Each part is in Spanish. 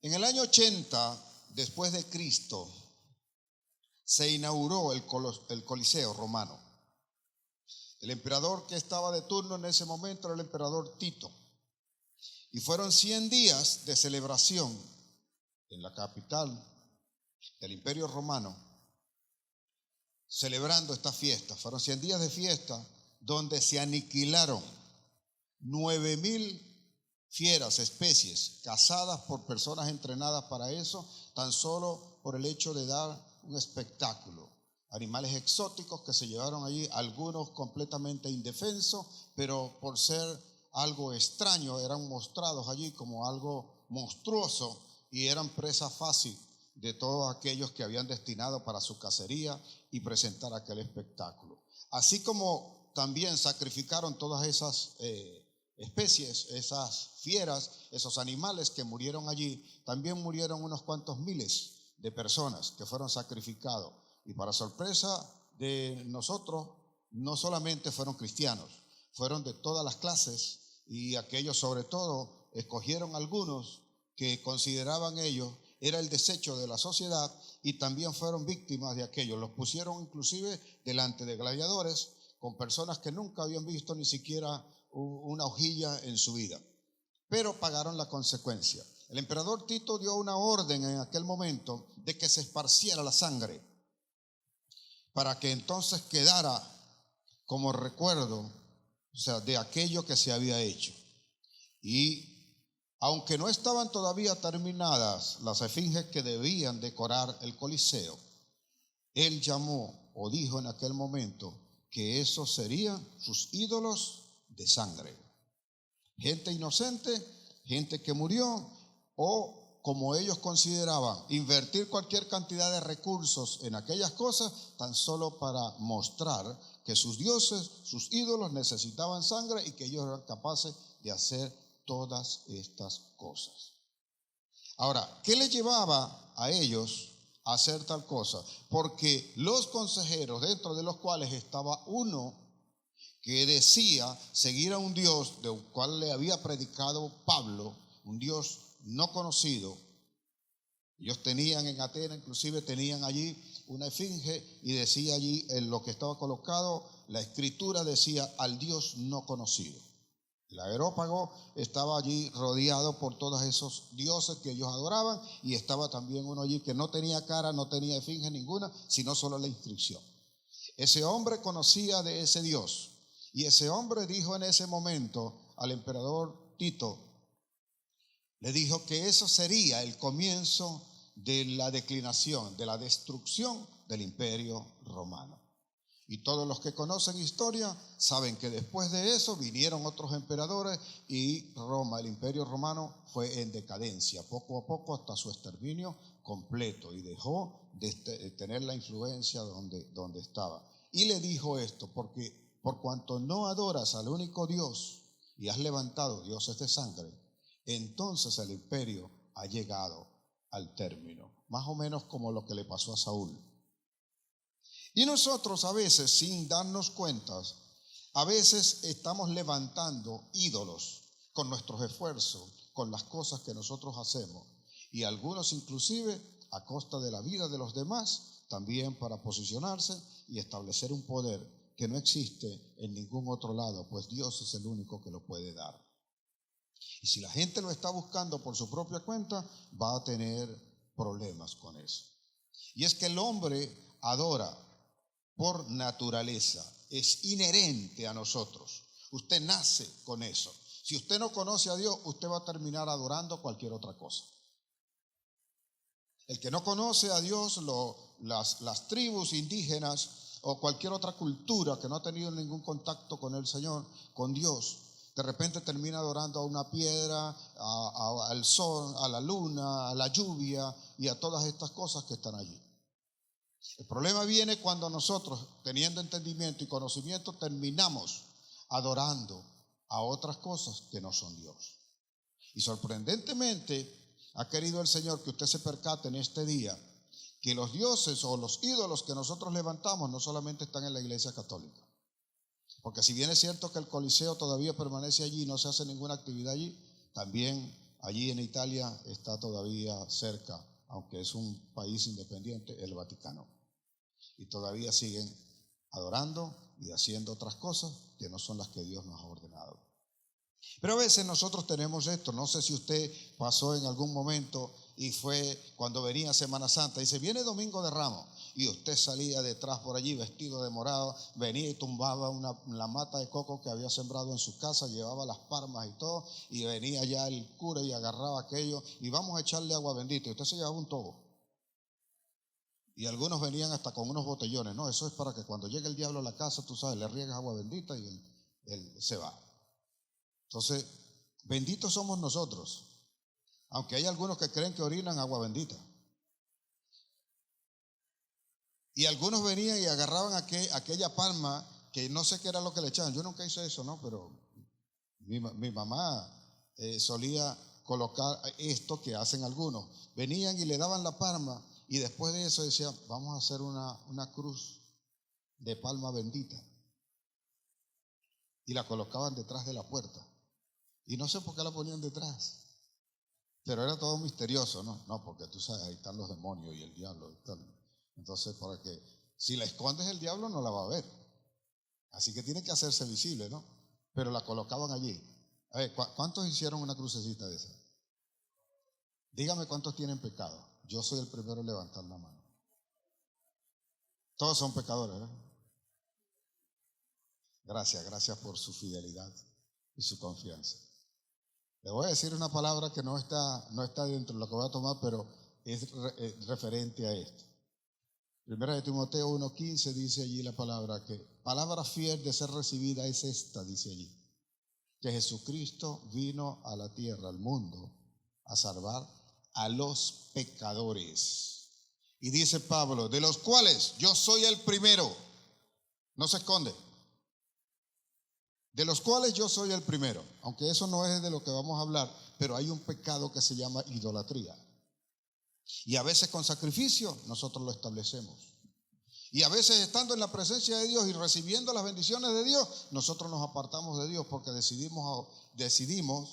En el año 80 después de Cristo se inauguró el Coliseo romano. El emperador que estaba de turno en ese momento era el emperador Tito. Y fueron 100 días de celebración en la capital del Imperio Romano, celebrando esta fiesta. Fueron 100 días de fiesta donde se aniquilaron 9,000 fieras, especies, cazadas por personas entrenadas para eso, tan solo por el hecho de dar un espectáculo. Animales exóticos que se llevaron allí, algunos completamente indefensos, pero por ser algo extraño, eran mostrados allí como algo monstruoso y eran presa fácil de todos aquellos que habían destinado para su cacería y presentar aquel espectáculo. Así como también sacrificaron todas esas especies, esas fieras, esos animales que murieron allí, también murieron unos cuantos miles de personas que fueron sacrificados. Y para sorpresa de nosotros, no solamente fueron cristianos, fueron de todas las clases, y aquellos sobre todo escogieron algunos que consideraban ellos era el desecho de la sociedad, y también fueron víctimas de aquello. Los pusieron inclusive delante de gladiadores con personas que nunca habían visto ni siquiera una hojilla en su vida, pero pagaron la consecuencia. El emperador Tito dio una orden en aquel momento de que se esparciera la sangre para que entonces quedara como recuerdo, o sea, de aquello que se había hecho. Y aunque no estaban todavía terminadas las esfinges que debían decorar el Coliseo, él llamó o dijo en aquel momento que esos serían sus ídolos de sangre. Gente inocente, gente que murió, o como ellos consideraban, invertir cualquier cantidad de recursos en aquellas cosas tan solo para mostrar que sus dioses, sus ídolos necesitaban sangre y que ellos eran capaces de hacer todas estas cosas. Ahora, ¿qué les llevaba a ellos a hacer tal cosa? Porque los consejeros, dentro de los cuales estaba uno que decía seguir a un Dios del cual le había predicado Pablo, un Dios no conocido. Ellos tenían en Atenas, inclusive tenían allí una esfinge y decía allí en lo que estaba colocado, la escritura decía al Dios no conocido. El Areópago estaba allí rodeado por todos esos dioses que ellos adoraban, y estaba también uno allí que no tenía cara, no tenía esfinge ninguna, sino solo la inscripción. Ese hombre conocía de ese Dios, y ese hombre dijo en ese momento al emperador Tito, le dijo que eso sería el comienzo de la declinación, de la destrucción del Imperio Romano. Y todos los que conocen historia saben que después de eso vinieron otros emperadores y Roma, el Imperio Romano, fue en decadencia, poco a poco hasta su exterminio completo, y dejó de tener la influencia donde estaba. Y le dijo esto, porque por cuanto no adoras al único Dios y has levantado dioses de sangre, entonces el imperio ha llegado al término, más o menos como lo que le pasó a Saúl. Y nosotros a veces, sin darnos cuentas, a veces estamos levantando ídolos con nuestros esfuerzos, con las cosas que nosotros hacemos, y algunos inclusive a costa de la vida de los demás, también para posicionarse y establecer un poder que no existe en ningún otro lado, pues Dios es el único que lo puede dar. Y si la gente lo está buscando por su propia cuenta, va a tener problemas con eso. Y es que el hombre adora por naturaleza, es inherente a nosotros. Usted nace con eso. Si usted no conoce a Dios, usted va a terminar adorando cualquier otra cosa. El que no conoce a Dios, las tribus indígenas o cualquier otra cultura que no ha tenido ningún contacto con el Señor, con Dios, de repente termina adorando a una piedra, al sol, a la luna, a la lluvia y a todas estas cosas que están allí. El problema viene cuando nosotros, teniendo entendimiento y conocimiento, terminamos adorando a otras cosas que no son Dios. Y sorprendentemente ha querido el Señor que usted se percate en este día que los dioses o los ídolos que nosotros levantamos no solamente están en la Iglesia Católica. Porque si bien es cierto que el Coliseo todavía permanece allí y no se hace ninguna actividad allí, también allí en Italia está todavía cerca, aunque es un país independiente, el Vaticano. Y todavía siguen adorando y haciendo otras cosas que no son las que Dios nos ha ordenado. Pero a veces nosotros tenemos esto, no sé si usted pasó en algún momento y fue cuando venía Semana Santa, dice, viene Domingo de Ramos, y usted salía detrás por allí vestido de morado, venía y tumbaba la mata de coco que había sembrado en su casa, llevaba las palmas y todo, y venía ya el cura y agarraba aquello, y vamos a echarle agua bendita, y usted se llevaba un tobo. Y algunos venían hasta con unos botellones, no, eso es para que cuando llegue el diablo a la casa, tú sabes, le riegas agua bendita y él se va. Entonces, benditos somos nosotros, aunque hay algunos que creen que orinan agua bendita. Y algunos venían y agarraban aquella palma, que no sé qué era lo que le echaban. Yo nunca hice eso, ¿no? Pero mi mamá solía colocar esto que hacen algunos. Venían y le daban la palma y después de eso decían, vamos a hacer una cruz de palma bendita. Y la colocaban detrás de la puerta. Y no sé por qué la ponían detrás. Pero era todo misterioso, ¿no? No, porque tú sabes, ahí están los demonios y el diablo y tal. Entonces, para que si la escondes el diablo no la va a ver. Así que tiene que hacerse visible, ¿no? Pero la colocaban allí. A ver, ¿cuántos hicieron una crucecita de esa? Dígame cuántos tienen pecado. Yo soy el primero en levantar la mano. Todos son pecadores, ¿verdad? Gracias por su fidelidad y su confianza. Le voy a decir una palabra que no está dentro de lo que voy a tomar, pero es referente a esto. Primera de Timoteo 1:15 dice allí la palabra que palabra fiel de ser recibida es esta, dice allí, que Jesucristo vino a la tierra, al mundo, a salvar a los pecadores. Y dice Pablo, de los cuales yo soy el primero, no se esconde, de los cuales yo soy el primero, aunque eso no es de lo que vamos a hablar, pero hay un pecado que se llama idolatría. Y a veces con sacrificio nosotros lo establecemos. Y a veces estando en la presencia de Dios y recibiendo las bendiciones de Dios, nosotros nos apartamos de Dios porque decidimos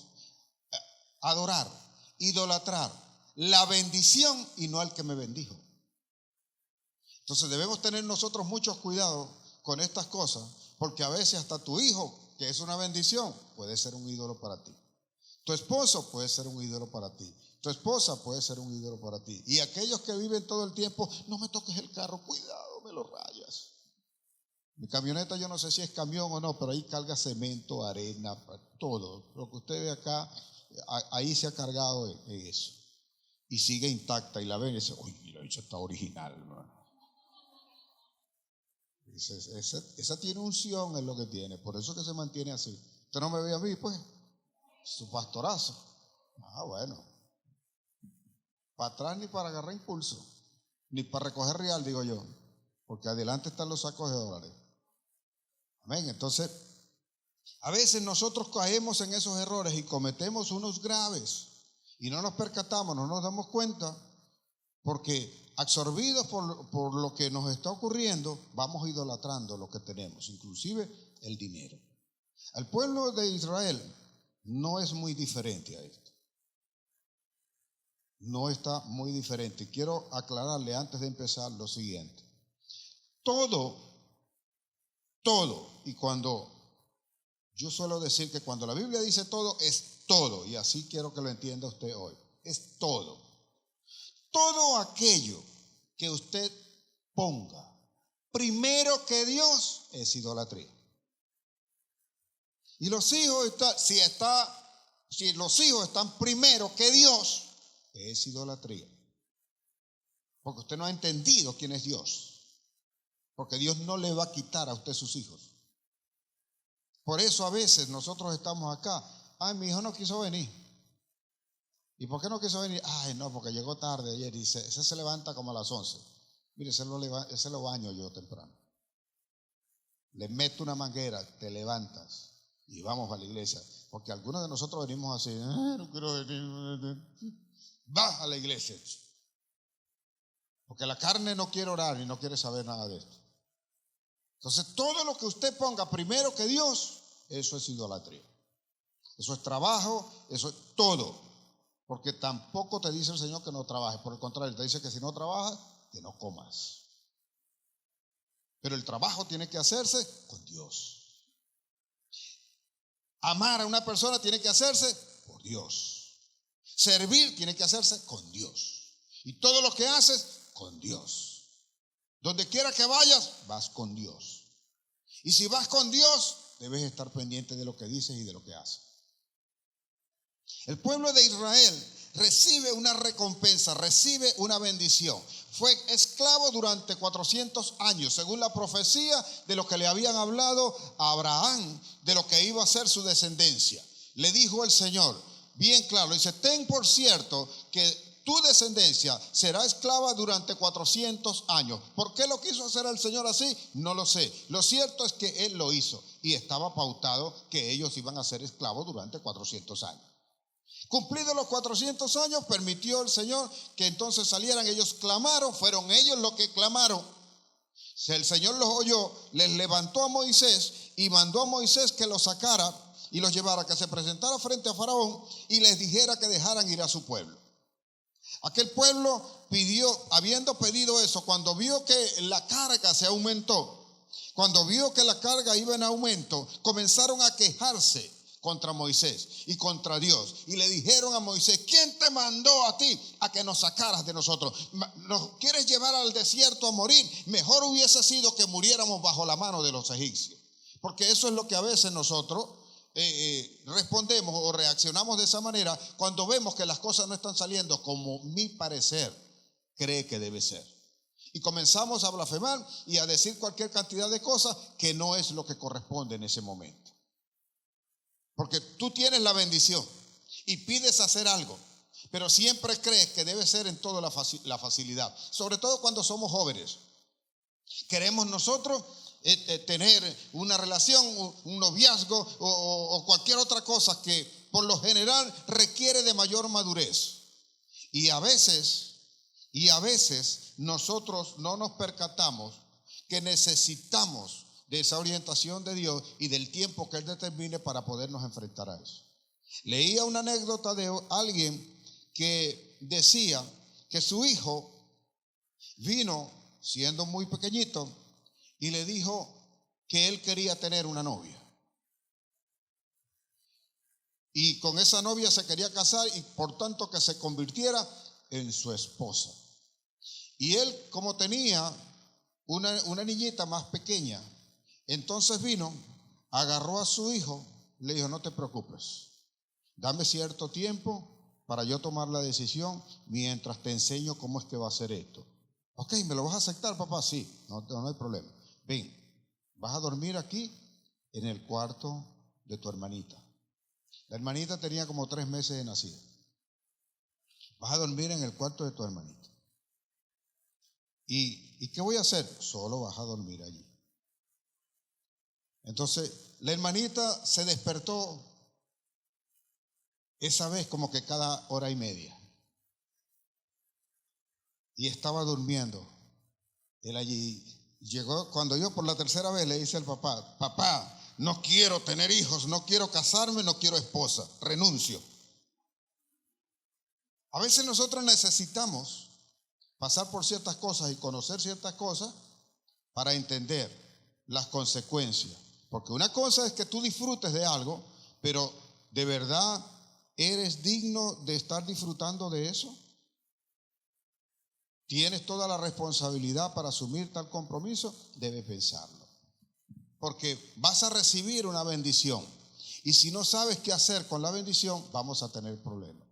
adorar, idolatrar la bendición y no al que me bendijo. Entonces debemos tener nosotros mucho cuidado con estas cosas, porque a veces hasta tu hijo, que es una bendición, puede ser un ídolo para ti. Tu esposo puede ser un ídolo para ti. Tu esposa puede ser un ídolo para ti. Y aquellos que viven todo el tiempo, no me toques el carro, cuidado, me lo rayas. Mi camioneta yo no sé si es camión o no, pero ahí carga cemento, arena, todo. Lo que usted ve acá, ahí se ha cargado en eso. Y sigue intacta y la ven y dice, uy, mira, eso está original, hermano. Esa tiene unción, es lo que tiene, por eso que se mantiene así. Usted no me ve a mí, pues, su pastorazo. Bueno, para atrás ni para agarrar impulso, ni para recoger real, digo yo, porque adelante están los sacos de dólares. Amén. Entonces, a veces nosotros caemos en esos errores y cometemos unos graves y no nos percatamos, no nos damos cuenta, porque absorbidos por lo que nos está ocurriendo, vamos idolatrando lo que tenemos, inclusive el dinero. Al pueblo de Israel no es muy diferente a esto. No está muy diferente. Quiero aclararle antes de empezar lo siguiente. Todo, y cuando yo suelo decir que cuando la Biblia dice todo, es todo, y así quiero que lo entienda usted hoy. Es todo. Todo aquello que usted ponga primero que Dios es idolatría. Y los hijos si los hijos están primero que Dios, es idolatría. Porque usted no ha entendido quién es Dios. Porque Dios no le va a quitar a usted sus hijos. Por eso a veces nosotros estamos acá. Ay, mi hijo no quiso venir. ¿Y por qué no quiso venir? Ay, no, porque llegó tarde ayer y ese se levanta como a las 11. Mire, ese lo baño yo temprano. Le meto una manguera, te levantas y vamos a la iglesia. Porque algunos de nosotros venimos así, no quiero venir. Va a la iglesia. Porque la carne no quiere orar y no quiere saber nada de esto. Entonces, todo lo que usted ponga primero que Dios, eso es idolatría. Eso es trabajo, eso es todo. Porque tampoco te dice el Señor que no trabajes. Por el contrario, te dice que si no trabajas, que no comas. Pero el trabajo tiene que hacerse con Dios. Amar a una persona tiene que hacerse por Dios. Servir tiene que hacerse con Dios. Y todo lo que haces, con Dios. Donde quiera que vayas, vas con Dios. Y si vas con Dios, debes estar pendiente de lo que dices y de lo que haces. El pueblo de Israel recibe una recompensa, recibe una bendición. Fue esclavo durante 400 años, según la profecía de lo que le habían hablado a Abraham, de lo que iba a ser su descendencia. Le dijo el Señor, bien claro, dice, ten por cierto que tu descendencia será esclava durante 400 años. ¿Por qué lo quiso hacer el Señor así? No lo sé. Lo cierto es que Él lo hizo y estaba pautado que ellos iban a ser esclavos durante 400 años. Cumplidos los 400 años, permitió el Señor que entonces salieran. Ellos clamaron, fueron ellos los que clamaron. El Señor los oyó, les levantó a Moisés y mandó a Moisés que los sacara y los llevara, que se presentara frente a Faraón y les dijera que dejaran ir a su pueblo. Aquel pueblo pidió, habiendo pedido eso, cuando vio que la carga se aumentó, cuando vio que la carga iba en aumento, comenzaron a quejarse contra Moisés y contra Dios. Y le dijeron a Moisés, ¿quién te mandó a ti a que nos sacaras de nosotros? ¿Nos quieres llevar al desierto a morir? Mejor hubiese sido que muriéramos bajo la mano de los egipcios. Porque eso es lo que a veces nosotros respondemos o reaccionamos de esa manera cuando vemos que las cosas no están saliendo como mi parecer cree que debe ser. Y comenzamos a blasfemar y a decir cualquier cantidad de cosas que no es lo que corresponde en ese momento. Porque tú tienes la bendición y pides hacer algo, pero siempre crees que debe ser en toda la facilidad. Sobre todo cuando somos jóvenes. Queremos nosotros tener una relación, un noviazgo o cualquier otra cosa que por lo general requiere de mayor madurez. Y a veces nosotros no nos percatamos que necesitamos de esa orientación de Dios y del tiempo que Él determine para podernos enfrentar a eso. Leía una anécdota de alguien que decía que su hijo vino siendo muy pequeñito y le dijo que él quería tener una novia. Y con esa novia se quería casar y por tanto que se convirtiera en su esposa. Y él, como tenía una niñita más pequeña, entonces vino, agarró a su hijo, le dijo, no te preocupes, dame cierto tiempo para yo tomar la decisión mientras te enseño cómo es que va a ser esto. Ok, ¿me lo vas a aceptar, papá? Sí, no hay problema. Ven, vas a dormir aquí en el cuarto de tu hermanita. La hermanita tenía como 3 meses de nacida. Vas a dormir en el cuarto de tu hermanita. ¿Y qué voy a hacer? Solo vas a dormir allí. Entonces, la hermanita se despertó esa vez como que cada hora y media. Y estaba durmiendo. Él allí llegó, cuando yo por la 3ª vez le dice al papá, papá, no quiero tener hijos, no quiero casarme, no quiero esposa, renuncio. A veces nosotros necesitamos pasar por ciertas cosas y conocer ciertas cosas para entender las consecuencias. Porque una cosa es que tú disfrutes de algo, pero ¿de verdad eres digno de estar disfrutando de eso? ¿Tienes toda la responsabilidad para asumir tal compromiso? Debes pensarlo. Porque vas a recibir una bendición. Y si no sabes qué hacer con la bendición, vamos a tener problemas.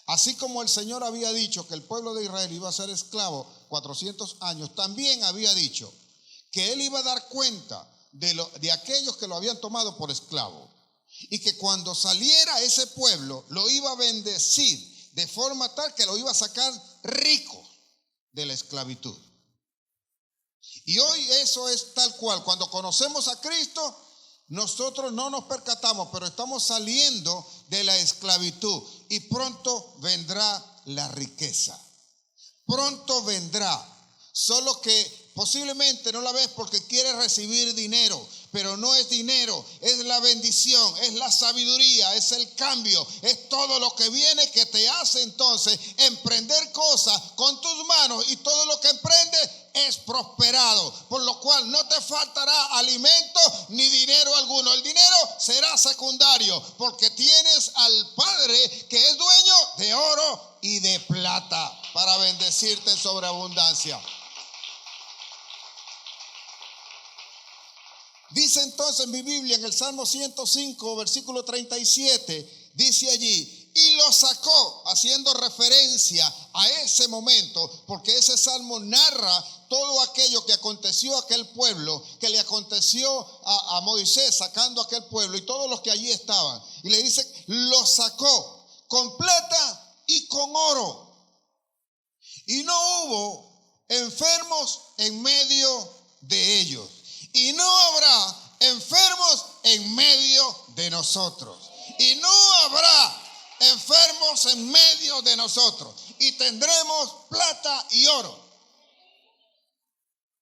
Así como el Señor había dicho que el pueblo de Israel iba a ser esclavo 400 años, también había dicho que Él iba a dar cuenta de aquellos que lo habían tomado por esclavo. Y que cuando saliera ese pueblo, lo iba a bendecir de forma tal que lo iba a sacar rico de la esclavitud. Y hoy eso es tal cual. Cuando conocemos a Cristo, nosotros no nos percatamos, pero estamos saliendo de la esclavitud y pronto vendrá la riqueza. Pronto vendrá. Solo que posiblemente no la ves porque quieres recibir dinero, pero no es dinero, es la bendición, es la sabiduría, es el cambio, es todo lo que viene que te hace entonces emprender cosas con tus manos, y todo lo que emprendes es prosperado, por lo cual no te faltará alimento ni dinero alguno. El dinero será secundario porque tienes al Padre que es dueño de oro y de plata para bendecirte en sobreabundancia. Dice entonces mi Biblia en el Salmo 105, versículo 37, dice allí: y lo sacó, haciendo referencia a ese momento, porque ese salmo narra todo aquello que aconteció a aquel pueblo, que le aconteció a Moisés sacando a aquel pueblo y todos los que allí estaban. Y le dice: lo sacó con plata y con oro. Y no hubo enfermos en medio de ellos. Y no habrá enfermos en medio de nosotros. Y no habrá enfermos en medio de nosotros. Y tendremos plata y oro.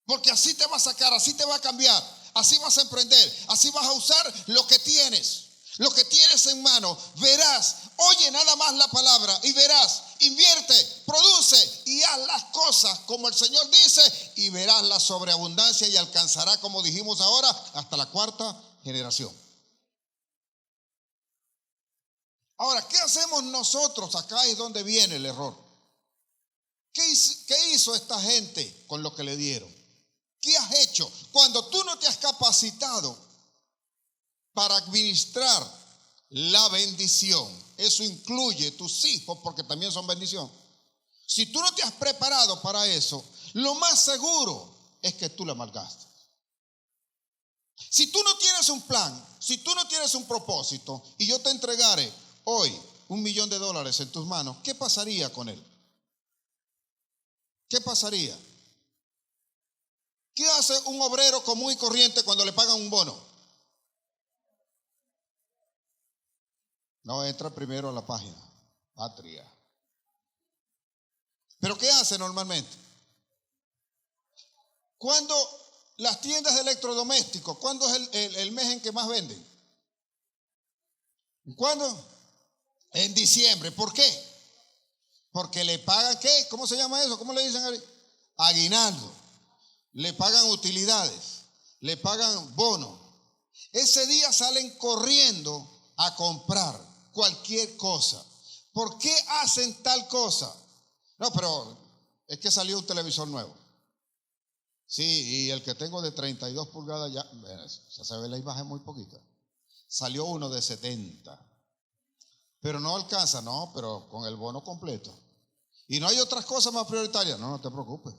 Porque así te va a sacar, así te va a cambiar, así vas a emprender, así vas a usar lo que tienes. Lo que tienes en mano, verás, oye nada más la palabra y verás, invierte, produce y haz las cosas como el Señor dice, y verás la sobreabundancia y alcanzará, como dijimos ahora, hasta la cuarta generación. Ahora, ¿qué hacemos nosotros? Acá es donde viene el error. ¿Qué hizo esta gente con lo que le dieron? ¿Qué has hecho? Cuando tú no te has capacitado para administrar la bendición, eso incluye tus hijos, porque también son bendición. Si tú no te has preparado para eso, lo más seguro es que tú la malgastes. Si tú no tienes un plan, si tú no tienes un propósito, y yo te entregare hoy $1,000,000 en tus manos, ¿qué pasaría con él? ¿Qué pasaría? ¿Qué hace un obrero común y corriente cuando le pagan un bono? No, entra primero a la página, Patria. ¿Pero qué hace normalmente? Cuando las tiendas de electrodomésticos, ¿cuándo es el mes en que más venden? ¿Cuándo? En diciembre. ¿Por qué? Porque le pagan, ¿qué? ¿Cómo se llama eso? ¿Cómo le dicen ahí? Aguinaldo. Le pagan utilidades, le pagan bono. Ese día salen corriendo a comprar cualquier cosa. ¿Por qué hacen tal cosa? No, pero es que salió un televisor nuevo. Sí, y el que tengo de 32 pulgadas ya se ve la imagen muy poquita. Salió uno de 70. Pero no alcanza, no, pero con el bono completo. Y no hay otras cosas más prioritarias. No, no te preocupes.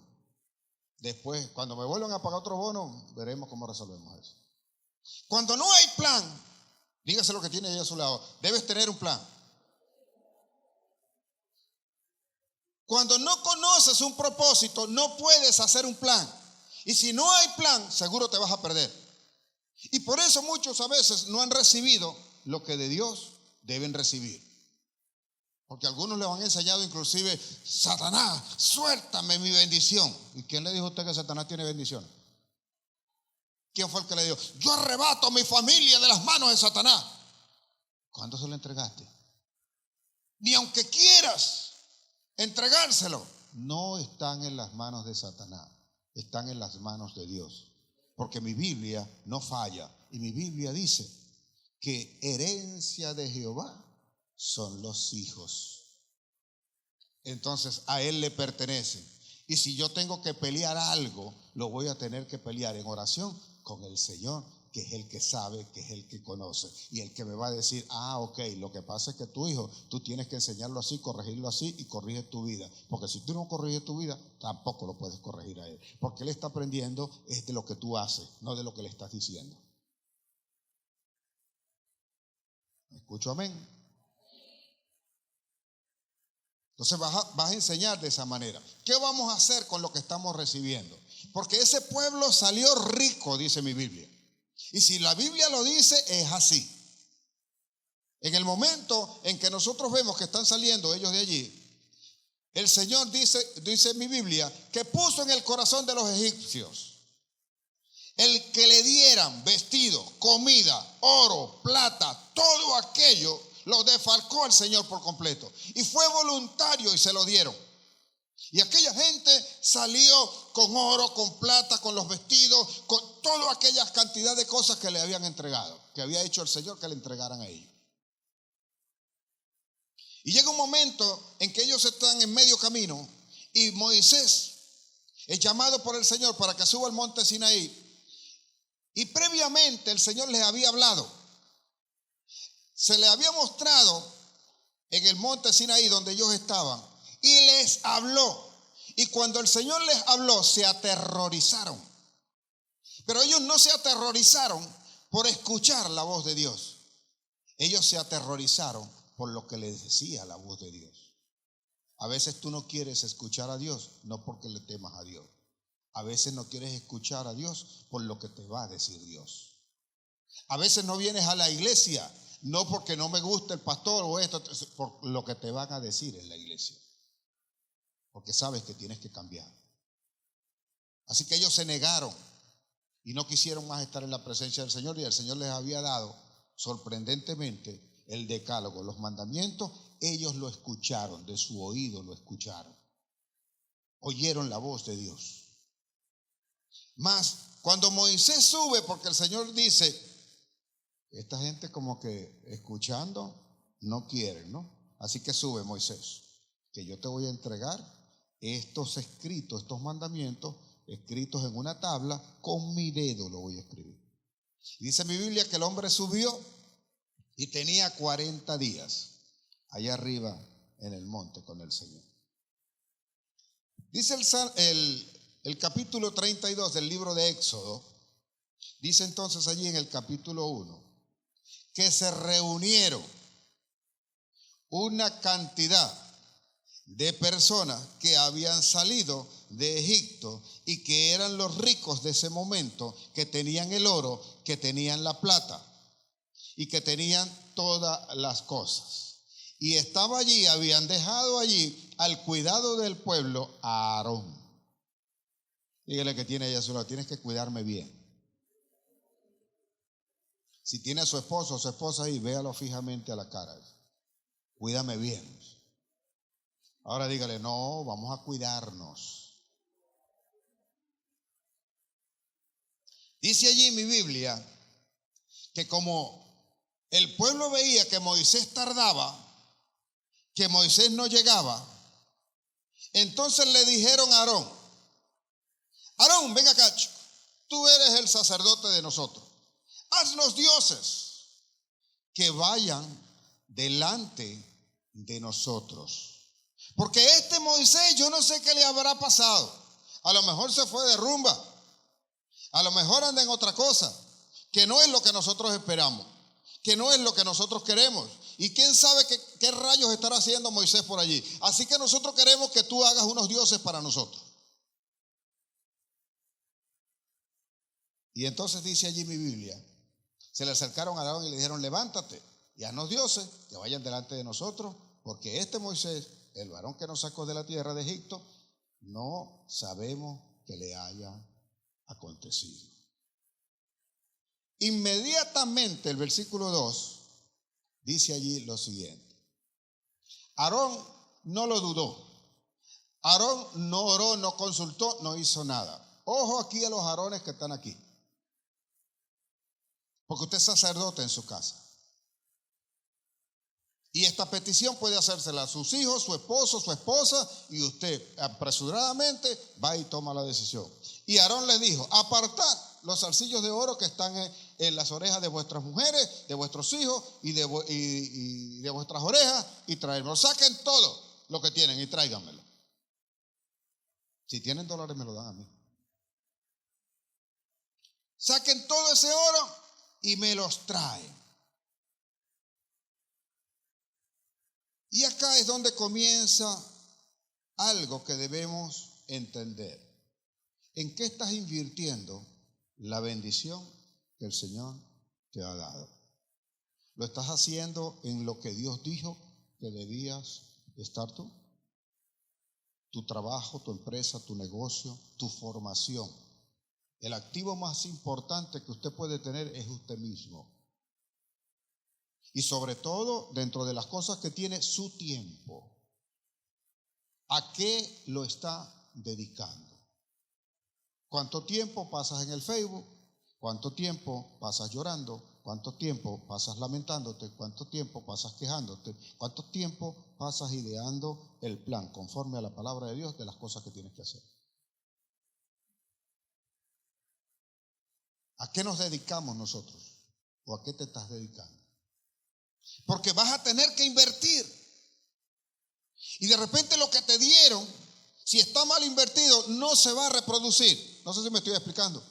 Después, cuando me vuelvan a pagar otro bono, veremos cómo resolvemos eso. Cuando no hay plan, dígase lo que tiene ahí a su lado, debes tener un plan. Cuando no conoces un propósito, no puedes hacer un plan. Y si no hay plan, seguro te vas a perder. Y por eso muchos a veces no han recibido lo que de Dios deben recibir. Porque algunos le han enseñado inclusive: Satanás, suéltame mi bendición. ¿Y quién le dijo a usted que Satanás tiene bendición? ¿Quién fue el que le dijo: yo arrebato a mi familia de las manos de Satanás? ¿Cuándo se lo entregaste? Ni aunque quieras entregárselo. No están en las manos de Satanás, están en las manos de Dios. Porque mi Biblia no falla. Y mi Biblia dice que herencia de Jehová son los hijos. Entonces a Él le pertenecen. Y si yo tengo que pelear algo, lo voy a tener que pelear en oración con el Señor, que es el que sabe, que es el que conoce, y el que me va a decir: ok, lo que pasa es que tu hijo, tú tienes que enseñarlo así, corregirlo así, y corrige tu vida. Porque si tú no corriges tu vida, tampoco lo puedes corregir a él. Porque él está aprendiendo es de lo que tú haces, no de lo que le estás diciendo. ¿Me escucho? Amén. Entonces vas a enseñar de esa manera. ¿Qué vamos a hacer con lo que estamos recibiendo? Porque ese pueblo salió rico, dice mi Biblia. Y si la Biblia lo dice, es así. En el momento en que nosotros vemos que están saliendo ellos de allí, el Señor dice en mi Biblia, que puso en el corazón de los egipcios el que le dieran vestido, comida, oro, plata, todo aquello lo defalcó el Señor por completo. Y fue voluntario y se lo dieron. Y aquella gente salió con oro, con plata, con los vestidos, con toda aquella cantidad de cosas que le habían entregado, que había hecho el Señor que le entregaran a ellos. Y llega un momento en que ellos están en medio camino y Moisés es llamado por el Señor para que suba al monte Sinaí. Y previamente el Señor les había hablado. Se les había mostrado en el monte Sinaí donde ellos estaban y les habló. Y cuando el Señor les habló, se aterrorizaron. Pero ellos no se aterrorizaron por escuchar la voz de Dios. Ellos se aterrorizaron por lo que les decía la voz de Dios. A veces tú no quieres escuchar a Dios, no porque le temas a Dios. A veces no quieres escuchar a Dios por lo que te va a decir Dios. A veces no vienes a la iglesia, no porque no me gusta el pastor o esto, por lo que te van a decir en la iglesia. Porque sabes que tienes que cambiar. Así que ellos se negaron y no quisieron más estar en la presencia del Señor. Y el Señor les había dado sorprendentemente el decálogo, los mandamientos. Ellos lo escucharon, de su oído lo escucharon. Oyeron la voz de Dios. Mas cuando Moisés sube, porque el Señor dice, esta gente como que escuchando no quieren, ¿no? Así que sube Moisés, que yo te voy a entregar estos escritos, estos mandamientos, escritos en una tabla, con mi dedo lo voy a escribir. Y dice mi Biblia que el hombre subió y tenía 40 días allá arriba en el monte con el Señor. Dice el capítulo 32 del libro de Éxodo, dice entonces allí en el capítulo 1, que se reunieron una cantidad de personas que habían salido de Egipto y que eran los ricos de ese momento, que tenían el oro, que tenían la plata y que tenían todas las cosas. Y estaba allí, habían dejado allí al cuidado del pueblo a Aarón. Dígale que tiene ella a su lado, tienes que cuidarme bien. Si tiene a su esposo o su esposa ahí, véalo fijamente a la cara. Cuídame bien. Ahora dígale, no, vamos a cuidarnos. Dice allí en mi Biblia que como el pueblo veía que Moisés tardaba, que Moisés no llegaba, entonces le dijeron a Aarón, Aarón, ven acá, tú eres el sacerdote de nosotros. Haznos dioses que vayan delante de nosotros. Porque este Moisés, yo no sé qué le habrá pasado. A lo mejor se fue de rumba. A lo mejor anda en otra cosa, que no es lo que nosotros esperamos, que no es lo que nosotros queremos. Y quién sabe qué rayos estará haciendo Moisés por allí. Así que nosotros queremos que tú hagas unos dioses para nosotros. Y entonces dice allí mi Biblia, se le acercaron a Aarón y le dijeron, levántate y haznos dioses que vayan delante de nosotros, porque este Moisés, el varón que nos sacó de la tierra de Egipto, no sabemos que le haya acontecido. Inmediatamente el versículo 2 dice allí lo siguiente. Aarón no lo dudó. Aarón no oró, no consultó, no hizo nada. Ojo aquí a los Aarones que están aquí. Porque usted es sacerdote en su casa. Y esta petición puede hacérsela a sus hijos, su esposo, su esposa, y usted apresuradamente va y toma la decisión. Y Aarón les dijo, apartad los zarcillos de oro que están en las orejas de vuestras mujeres, de vuestros hijos y de vuestras orejas, y traérmelo. Saquen todo lo que tienen y tráiganmelo. Si tienen dólares me lo dan a mí. Saquen todo ese oro y me los traen. Y acá es donde comienza algo que debemos entender. ¿En qué estás invirtiendo la bendición que el Señor te ha dado? ¿Lo estás haciendo en lo que Dios dijo que debías estar tú? tu trabajo, tu empresa, tu negocio, tu formación. El activo más importante que usted puede tener es usted mismo. Y sobre todo, dentro de las cosas que tiene, su tiempo. ¿A qué lo está dedicando? ¿Cuánto tiempo pasas en el Facebook? ¿Cuánto tiempo pasas llorando? ¿Cuánto tiempo pasas lamentándote? ¿Cuánto tiempo pasas quejándote? ¿Cuánto tiempo pasas ideando el plan conforme a la palabra de Dios de las cosas que tienes que hacer? ¿A qué nos dedicamos nosotros? ¿O a qué te estás dedicando? Porque vas a tener que invertir. Y de repente lo que te dieron, si está mal invertido, no se va a reproducir. No sé si me estoy explicando.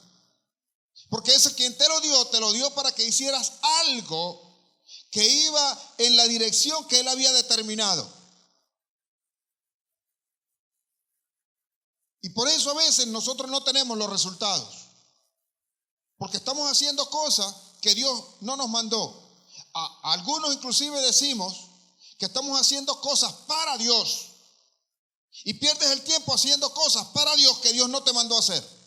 Porque ese quien te lo dio para que hicieras algo que iba en la dirección que él había determinado. Y por eso a veces nosotros no tenemos los resultados. Porque estamos haciendo cosas que Dios no nos mandó. A algunos inclusive decimos que estamos haciendo cosas para Dios. Y pierdes el tiempo haciendo cosas para Dios que Dios no te mandó a hacer.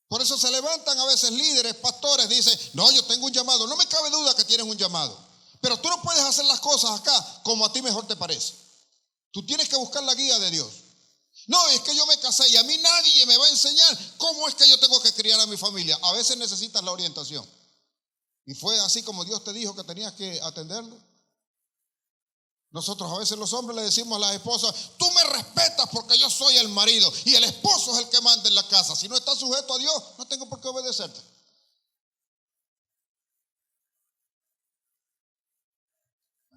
Por eso se levantan a veces líderes, pastores, dicen, no, yo tengo un llamado. No me cabe duda que tienes un llamado. Pero tú no puedes hacer las cosas acá como a ti mejor te parece. Tú tienes que buscar la guía de Dios. No, es que yo me casé y a mí nadie me va a enseñar cómo es que yo tengo que criar a mi familia. A veces necesitas la orientación. Y fue así como Dios te dijo que tenías que atenderlo. Nosotros a veces los hombres le decimos a las esposas, tú me respetas porque yo soy el marido y el esposo es el que manda en la casa. Si no está sujeto a Dios, no tengo por qué obedecerte.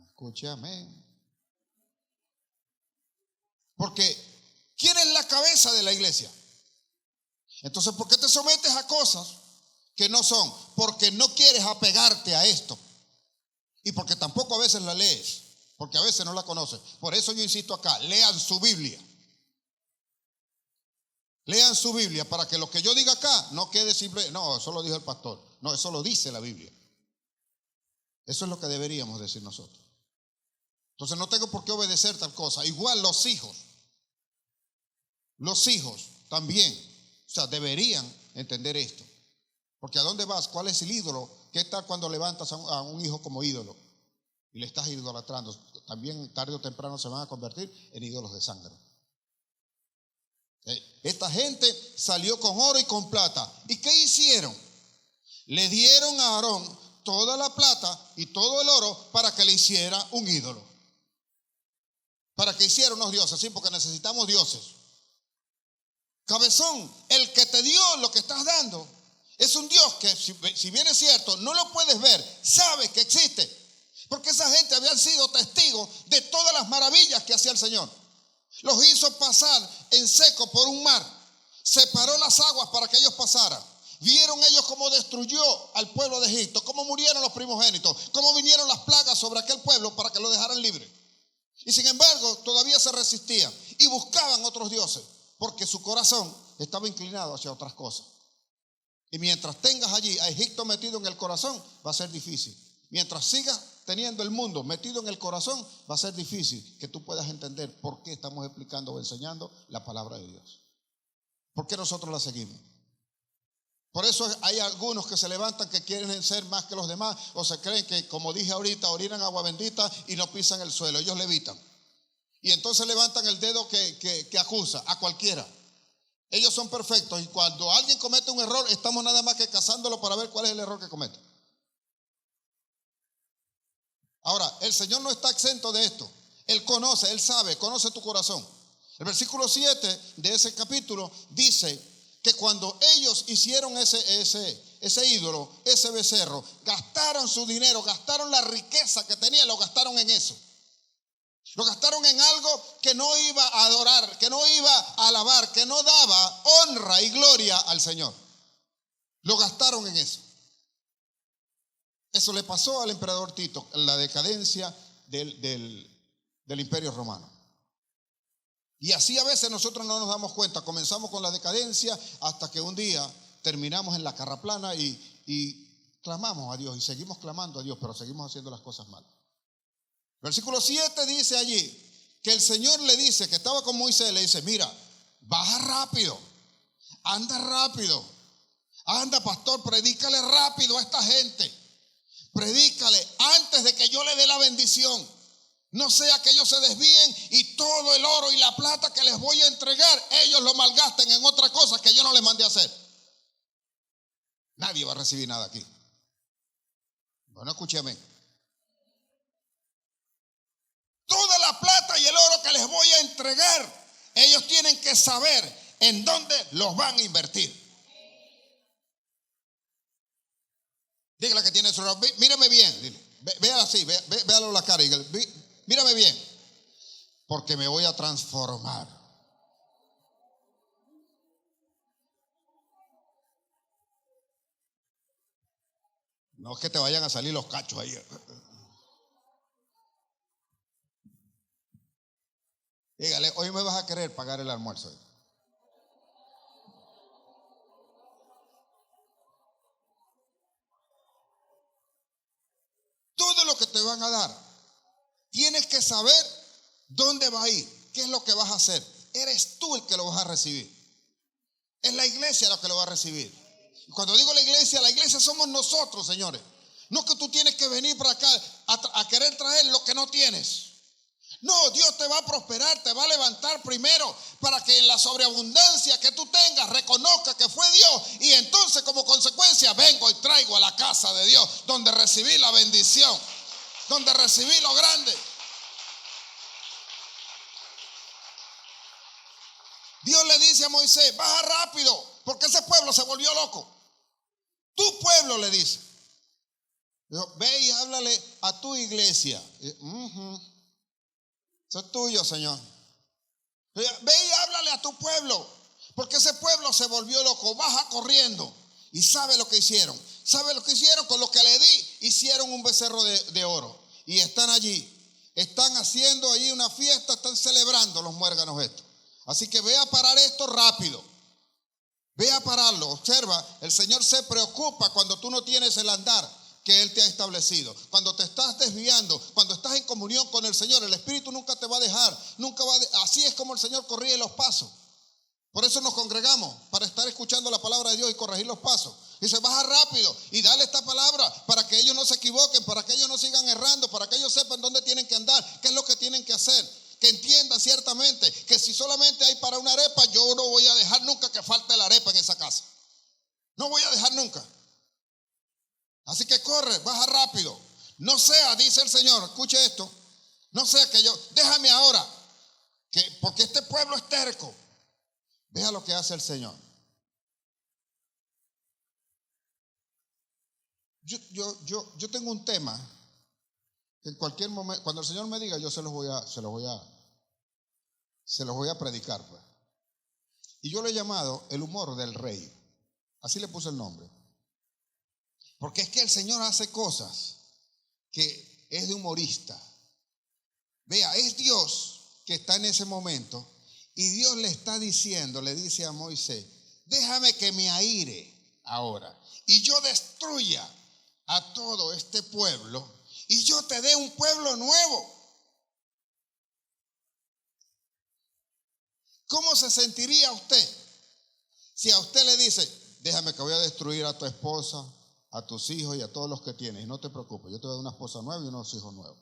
Escúchame. Porque ¿quién es la cabeza de la iglesia? Entonces, ¿por qué te sometes a cosas que no son? Porque no quieres apegarte a esto. Y porque tampoco a veces la lees. Porque a veces no la conoces. Por eso yo insisto acá, lean su Biblia. Lean su Biblia para que lo que yo diga acá no quede simple. No, eso lo dijo el pastor. No, eso lo dice la Biblia. Eso es lo que deberíamos decir nosotros. Entonces no tengo por qué obedecer tal cosa. Igual los hijos. Los hijos también. O sea, deberían entender esto. Porque ¿a dónde vas? ¿Cuál es el ídolo? ¿Qué tal cuando levantas a un hijo como ídolo? Y le estás idolatrando. También tarde o temprano se van a convertir en ídolos de sangre. Esta gente salió con oro y con plata. ¿Y qué hicieron? Le dieron a Aarón toda la plata y todo el oro para que le hiciera un ídolo. Para que hiciera unos dioses, sí, porque necesitamos dioses. Cabezón, el que te dio lo que estás dando es un Dios que, si bien es cierto, no lo puedes ver, sabes que existe. Porque esa gente habían sido testigos de todas las maravillas que hacía el Señor. Los hizo pasar en seco por un mar. Separó las aguas para que ellos pasaran. Vieron ellos cómo destruyó al pueblo de Egipto, cómo murieron los primogénitos, cómo vinieron las plagas sobre aquel pueblo para que lo dejaran libre. Y sin embargo, todavía se resistían y buscaban otros dioses, porque su corazón estaba inclinado hacia otras cosas. Y mientras tengas allí a Egipto metido en el corazón, va a ser difícil. Mientras sigas teniendo el mundo metido en el corazón, va a ser difícil que tú puedas entender por qué estamos explicando o enseñando la palabra de Dios. ¿Por qué nosotros la seguimos? Por eso hay algunos que se levantan que quieren ser más que los demás, o se creen que, como dije ahorita, orinan agua bendita y no pisan el suelo. Ellos levitan. Y entonces levantan el dedo que acusa a cualquiera. Ellos son perfectos y cuando alguien comete un error, estamos nada más que cazándolo para ver cuál es el error que comete. Ahora, el Señor no está exento de esto. Él conoce, Él sabe, conoce tu corazón. El versículo 7 de ese capítulo dice que cuando ellos hicieron ese ídolo, ese becerro, gastaron su dinero, gastaron la riqueza que tenían, lo gastaron en eso. Lo gastaron en algo que no iba a adorar, que no iba a alabar, que no daba honra y gloria al Señor. Lo gastaron en eso. Eso le pasó al emperador Tito, la decadencia del imperio romano. Y así a veces nosotros no nos damos cuenta. Comenzamos con la decadencia hasta que un día terminamos en la carraplana y clamamos a Dios y seguimos clamando a Dios, pero seguimos haciendo las cosas mal. Versículo 7 dice allí que el Señor le dice, que estaba con Moisés, le dice, mira, baja rápido, anda pastor, predícale rápido a esta gente, predícale antes de que yo le dé la bendición. No sea que ellos se desvíen y todo el oro y la plata que les voy a entregar, ellos lo malgasten en otra cosa que yo no les mandé a hacer. Nadie va a recibir nada aquí. Bueno, escúchame. Toda la plata y el oro que les voy a entregar, ellos tienen que saber en dónde los van a invertir. Dígale que tiene su reloj. Mírame bien. Dile. Véalo así, véalo la cara. Mírame bien. Porque me voy a transformar. No es que te vayan a salir los cachos ahí. Dígale, hoy me vas a querer pagar el almuerzo. Todo lo que te van a dar, tienes que saber dónde va a ir, qué es lo que vas a hacer. Eres tú el que lo vas a recibir. Es la iglesia la que lo va a recibir. Cuando digo la iglesia somos nosotros, señores. No que tú tienes que venir para acá a querer traer lo que no tienes. No, Dios te va a prosperar, te va a levantar primero para que en la sobreabundancia que tú tengas reconozca que fue Dios, y entonces como consecuencia vengo y traigo a la casa de Dios donde recibí la bendición, donde recibí lo grande. Dios le dice a Moisés, baja rápido porque ese pueblo se volvió loco. Tu pueblo, le dice, ve y háblale a tu iglesia. Eso es tuyo, Señor. Ve y háblale a tu pueblo, porque ese pueblo se volvió loco. Baja corriendo. Y sabe lo que hicieron. ¿Sabe lo que hicieron? Con lo que le di, hicieron un becerro de oro. Y están allí. Están haciendo allí una fiesta, están celebrando los muérganos estos. Así que ve a parar esto rápido. Ve a pararlo. Observa, el Señor se preocupa cuando tú no tienes el andar que Él te ha establecido. Cuando te estás desviando, cuando estás en comunión con el Señor, el Espíritu nunca te va a dejar, así es como el Señor corrige los pasos. Por eso nos congregamos, para estar escuchando la palabra de Dios y corregir los pasos. Dice, baja rápido y dale esta palabra para que ellos no se equivoquen, para que ellos no sigan errando, para que ellos sepan dónde tienen que andar, qué es lo que tienen que hacer. Que entiendan ciertamente que si solamente hay para una arepa, yo no voy a dejar nunca que falte la arepa en esa casa. No voy a dejar nunca. Así que corre, baja rápido. No sea, dice el Señor, escuche esto, no sea que déjame ahora, porque este pueblo es terco. Vea lo que hace el Señor. Yo tengo un tema que en cualquier momento, cuando el Señor me diga, yo se los voy a predicar, pues. Y yo lo he llamado el humor del rey. Así le puse el nombre. Porque es que el Señor hace cosas que es de humorista. Vea, es Dios que está en ese momento y Dios le está diciendo, le dice a Moisés, déjame que me aire ahora y yo destruya a todo este pueblo y yo te dé un pueblo nuevo. ¿Cómo se sentiría usted si a usted le dice, déjame que voy a destruir a tu esposa, a tus hijos y a todos los que tienes, y no te preocupes, yo te voy a dar una esposa nueva y unos hijos nuevos,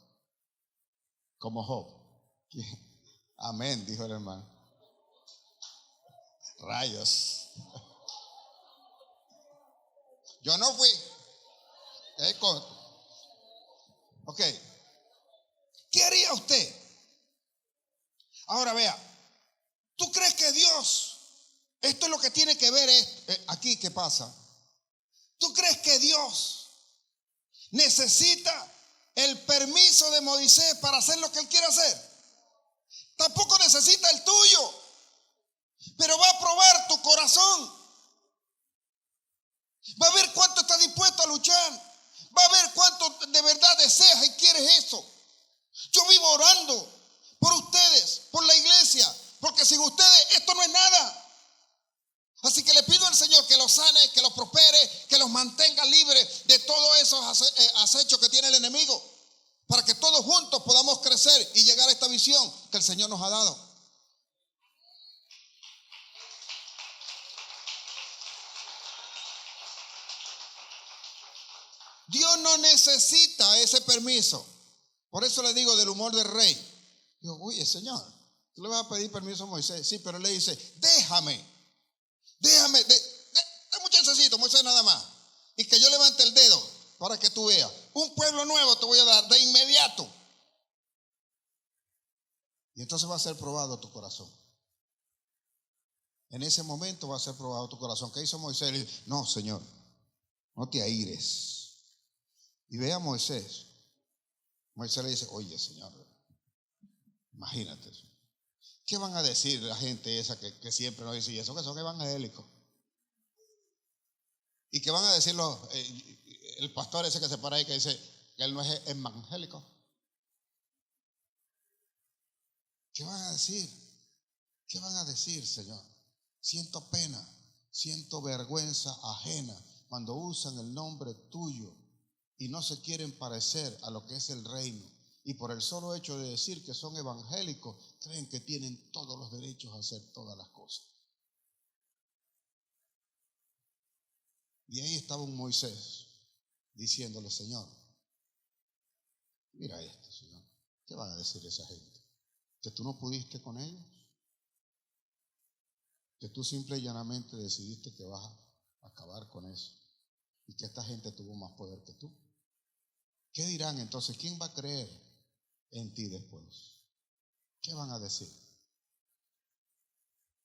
como Job? Amén, dijo el hermano. Rayos. Yo no fui. Ok. ¿Qué haría usted? Ahora vea, ¿tú crees que Dios, esto es lo que tiene que ver aquí, ¿qué pasa? ¿Tú crees que Dios necesita el permiso de Moisés para hacer lo que él quiere hacer? Tampoco necesita el tuyo, pero va a probar tu corazón. Va a ver cuánto estás dispuesto a luchar. Va a ver cuánto de verdad deseas y quieres eso. Yo vivo orando por ustedes, por la iglesia, porque sin ustedes esto no es nada. Así que le pido al Señor que los sane, que los prospere, que los mantenga libres de todos esos acechos que tiene el enemigo. para que todos juntos podamos crecer y llegar a esta visión que el Señor nos ha dado. Dios no necesita ese permiso. Por eso le digo del humor del rey. Digo, oye, Señor, tú le vas a pedir permiso a Moisés. Sí, pero él le dice, déjame, mucho necesito, Moisés nada más. Y que yo levante el dedo para que tú veas. Un pueblo nuevo te voy a dar de inmediato. Y entonces va a ser probado tu corazón. En ese momento va a ser probado tu corazón. ¿Qué hizo Moisés? Le dice, no, Señor, no te aires. Y ve a Moisés. Moisés le dice, oye, Señor, imagínate eso. ¿Qué van a decir la gente esa que siempre nos dice eso? Que son evangélicos. ¿Y qué van a decir el pastor ese que se para ahí que dice que él no es evangélico? ¿Qué van a decir? ¿Qué van a decir, Señor? Siento pena, siento vergüenza ajena cuando usan el nombre tuyo y no se quieren parecer a lo que es el reino. Y por el solo hecho de decir que son evangélicos, creen que tienen todos los derechos a hacer todas las cosas. Y ahí estaba un Moisés diciéndole, Señor, mira esto, Señor. ¿Qué van a decir esa gente? ¿Que tú no pudiste con ellos? ¿Que tú simple y llanamente decidiste que vas a acabar con eso? ¿Y que esta gente tuvo más poder que tú? ¿Qué dirán entonces? ¿Quién va a creer en ti después? ¿Qué van a decir?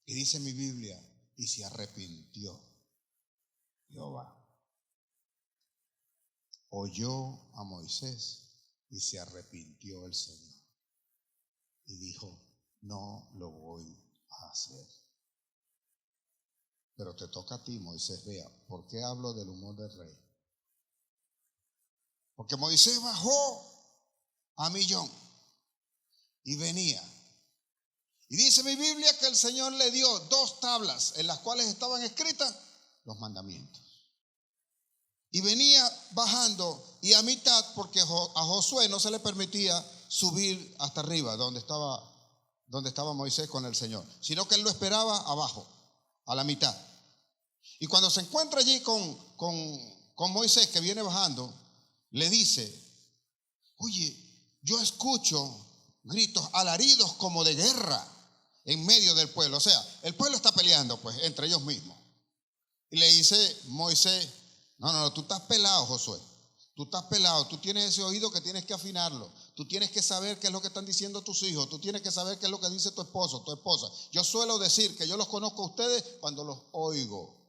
Y dice mi Biblia, y se arrepintió Jehová. Oyó a Moisés y se arrepintió el Señor. Y dijo, no lo voy a hacer. Pero te toca a ti, Moisés. Vea, ¿por qué hablo del humor del rey? Porque Moisés bajó a Millón y venía. Y dice mi Biblia que el Señor le dio 2 tablas en las cuales estaban escritas los mandamientos. Y venía bajando y a mitad, porque a Josué no se le permitía subir hasta arriba donde estaba Moisés con el Señor, sino que él lo esperaba abajo, a la mitad. Y cuando se encuentra allí con Moisés que viene bajando, le dice, oye, yo escucho gritos, alaridos como de guerra en medio del pueblo. O sea, el pueblo está peleando pues entre ellos mismos. Y le dice Moisés, no, tú estás pelado, Josué. Tú estás pelado, tú tienes ese oído que tienes que afinarlo. Tú tienes que saber qué es lo que están diciendo tus hijos. Tú tienes que saber qué es lo que dice tu esposo, tu esposa. Yo suelo decir que yo los conozco a ustedes cuando los oigo.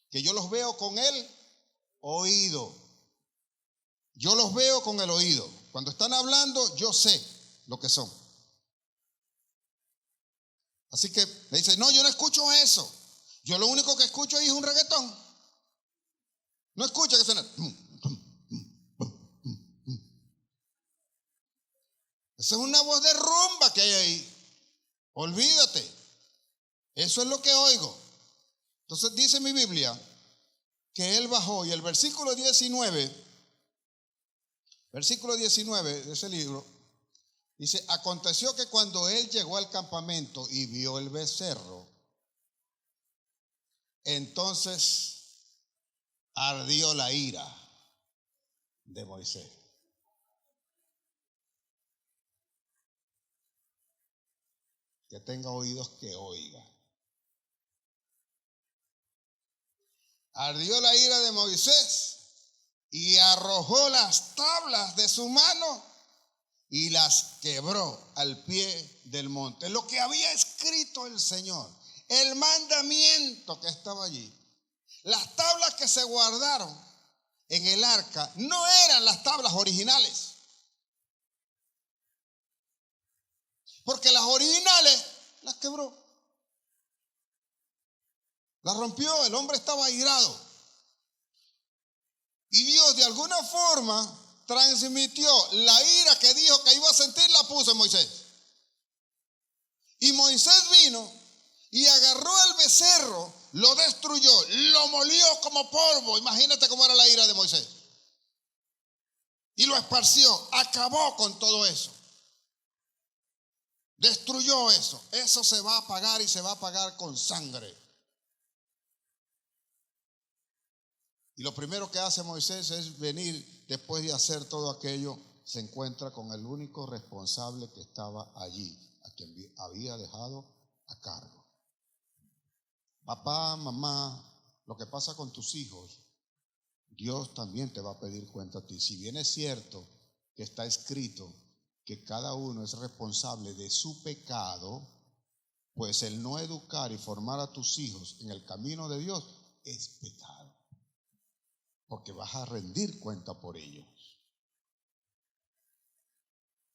Que yo los veo con el oído. Yo los veo con el oído. Cuando están hablando, yo sé lo que son. Así que le dice, no, yo no escucho eso. Yo lo único que escucho ahí es un reggaetón. No escucha que suena. Esa es una voz de rumba que hay ahí. Olvídate. Eso es lo que oigo. Entonces dice mi Biblia que él bajó y el versículo 19 de ese libro dice, aconteció que cuando él llegó al campamento y vio el becerro, entonces ardió la ira de Moisés. Que tenga oídos que oiga. Ardió la ira de Moisés y arrojó las tablas de su mano y las quebró al pie del monte. Lo que había escrito el Señor, el mandamiento que estaba allí. Las tablas que se guardaron en el arca no eran las tablas originales. Porque las originales las quebró. Las rompió, el hombre estaba airado. Y Dios de alguna forma transmitió la ira que dijo que iba a sentir, la puso en Moisés. Y Moisés vino y agarró el becerro, lo destruyó, lo molió como polvo. Imagínate cómo era la ira de Moisés. y lo esparció, acabó con todo eso. Destruyó eso. Eso se va a pagar y se va a pagar con sangre. Y lo primero que hace Moisés es venir, después de hacer todo aquello, se encuentra con el único responsable que estaba allí, a quien había dejado a cargo. Papá, mamá, lo que pasa con tus hijos, Dios también te va a pedir cuenta a ti. Si bien es cierto que está escrito que cada uno es responsable de su pecado, pues el no educar y formar a tus hijos en el camino de Dios es pecado, porque vas a rendir cuenta por ellos.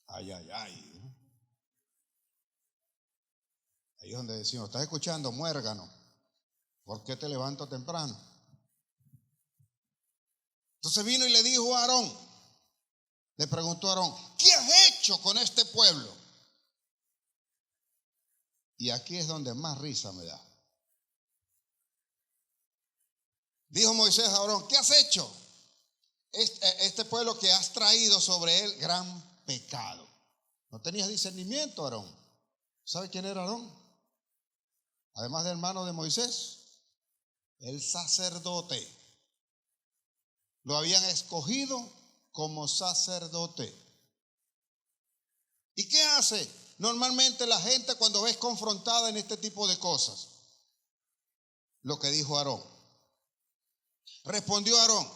Ay, ay, ay. Ahí es donde decimos, ¿estás escuchando, muérgano? ¿Por qué te levanto temprano? Entonces vino y le dijo a Aarón, le preguntó a Aarón, ¿qué has hecho con este pueblo? Y aquí es donde más risa me da. Dijo Moisés a Aarón, ¿qué has hecho? Este pueblo que has traído sobre él gran pecado. No tenías discernimiento, Aarón. ¿Sabe quién era Aarón? Además de hermano de Moisés, el sacerdote. Lo habían escogido como sacerdote. ¿Y qué hace? Normalmente la gente cuando es confrontada en este tipo de cosas, lo que dijo Aarón. Respondió Aarón,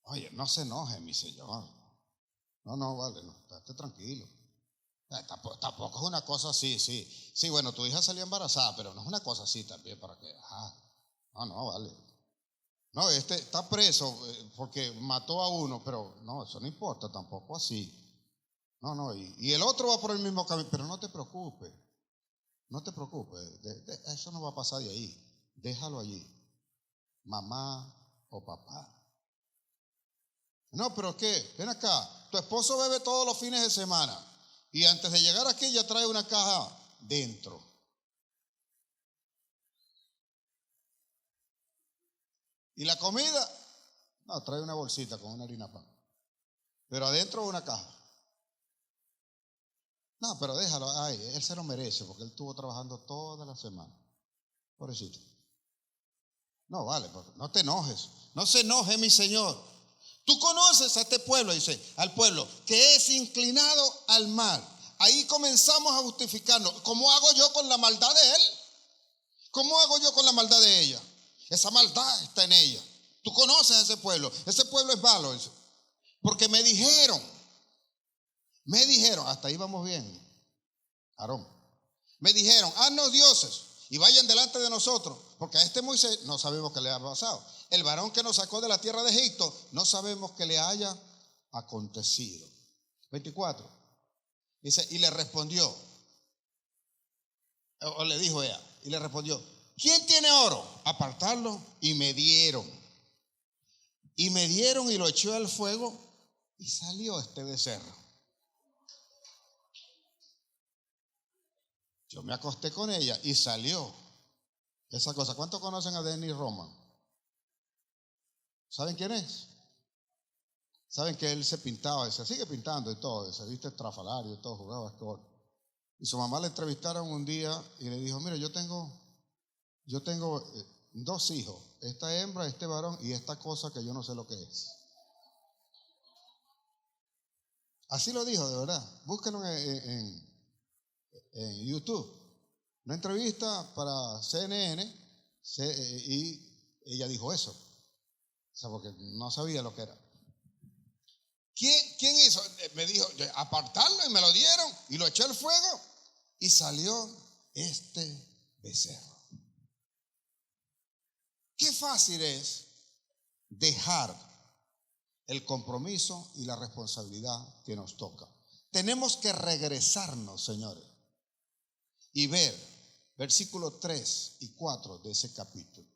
oye, no se enoje, mi señor. No, vale, no, estate tranquilo. Tampoco es una cosa así, sí. Sí, bueno, tu hija salió embarazada, pero no es una cosa así también para que, no, vale. No, este está preso porque mató a uno, pero no, eso no importa, tampoco así. No, y el otro va por el mismo camino, pero no te preocupes, eso no va a pasar de ahí, déjalo allí, mamá o papá. No, pero ¿qué? Ven acá, tu esposo bebe todos los fines de semana y antes de llegar aquí ya trae una caja dentro. ¿Y la comida? No, trae una bolsita con una harina pan, pero adentro una caja. No, pero déjalo, él se lo merece porque él estuvo trabajando toda la semana. Pobrecito. No, vale, no te enojes. No se enoje, mi señor. Tú conoces a este pueblo, dice, al pueblo que es inclinado al mal. Ahí comenzamos a justificarnos. ¿Cómo hago yo con la maldad de él? ¿Cómo hago yo con la maldad de ella? Esa maldad está en ella. Tú conoces a ese pueblo es malo, dice. Porque me dijeron, hasta ahí vamos bien, Aarón. Me dijeron, haznos dioses y vayan delante de nosotros, porque a este Moisés no sabemos qué le ha pasado. El varón que nos sacó de la tierra de Egipto, no sabemos qué le haya acontecido. 24. Dice, y le respondió, o le dijo ella, y le respondió, ¿quién tiene oro? Apartarlo. Y me dieron y lo echó al fuego y salió este becerro. Yo me acosté con ella y salió esa cosa. ¿Cuántos conocen a Dennis Roman? ¿Saben quién es? Saben que él se pintaba, se sigue pintando y todo, se viste estrafalario y todo, jugaba basquetbol. Y su mamá le entrevistaron un día y le dijo, mira, yo tengo 2 hijos, esta hembra, este varón y esta cosa que yo no sé lo que es. Así lo dijo, de verdad. Búsquenlo en YouTube. Una entrevista para CNN y ella dijo eso. O sea, porque no sabía lo que era. ¿Quién hizo? Me dijo, apartarlo y me lo dieron y lo eché al fuego y salió este becerro. Qué fácil es dejar el compromiso y la responsabilidad que nos toca. Tenemos que regresarnos, señores, y ver versículos 3 y 4 de ese capítulo.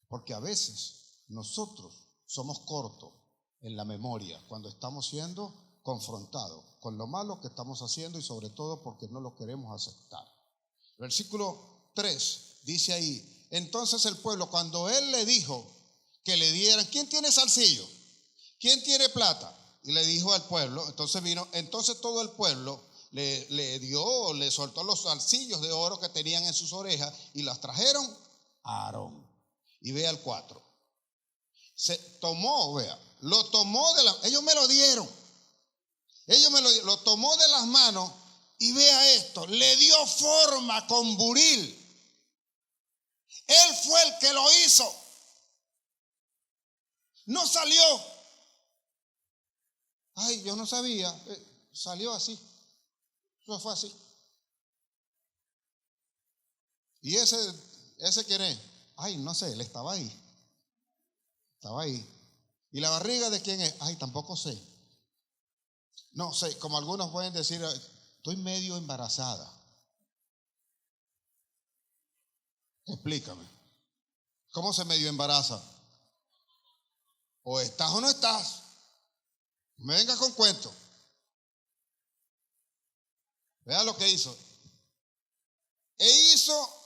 Porque a veces nosotros somos cortos en la memoria cuando estamos siendo confrontados con lo malo que estamos haciendo y sobre todo porque no lo queremos aceptar. Versículo 3 dice ahí, entonces el pueblo, cuando él le dijo que le dieran, ¿quién tiene zarcillo? ¿Quién tiene plata? y le dijo al pueblo, entonces todo el pueblo le soltó los zarcillos de oro que tenían en sus orejas y las trajeron a Aarón. Y vea el 4. Lo tomó ellos me lo dieron. Lo tomó de las manos y vea esto, le dio forma con buril. Él fue el que lo hizo. No salió. Ay, yo no sabía. Salió así. Eso fue así. ¿Y ese quién es? Ay, no sé, él estaba ahí. Estaba ahí. ¿Y la barriga de quién es? Ay, tampoco sé. No sé, como algunos pueden decir, estoy medio embarazada. Explícame. ¿Cómo se medio embaraza? O estás o no estás. Me venga con cuento. Vea lo que hizo. Hizo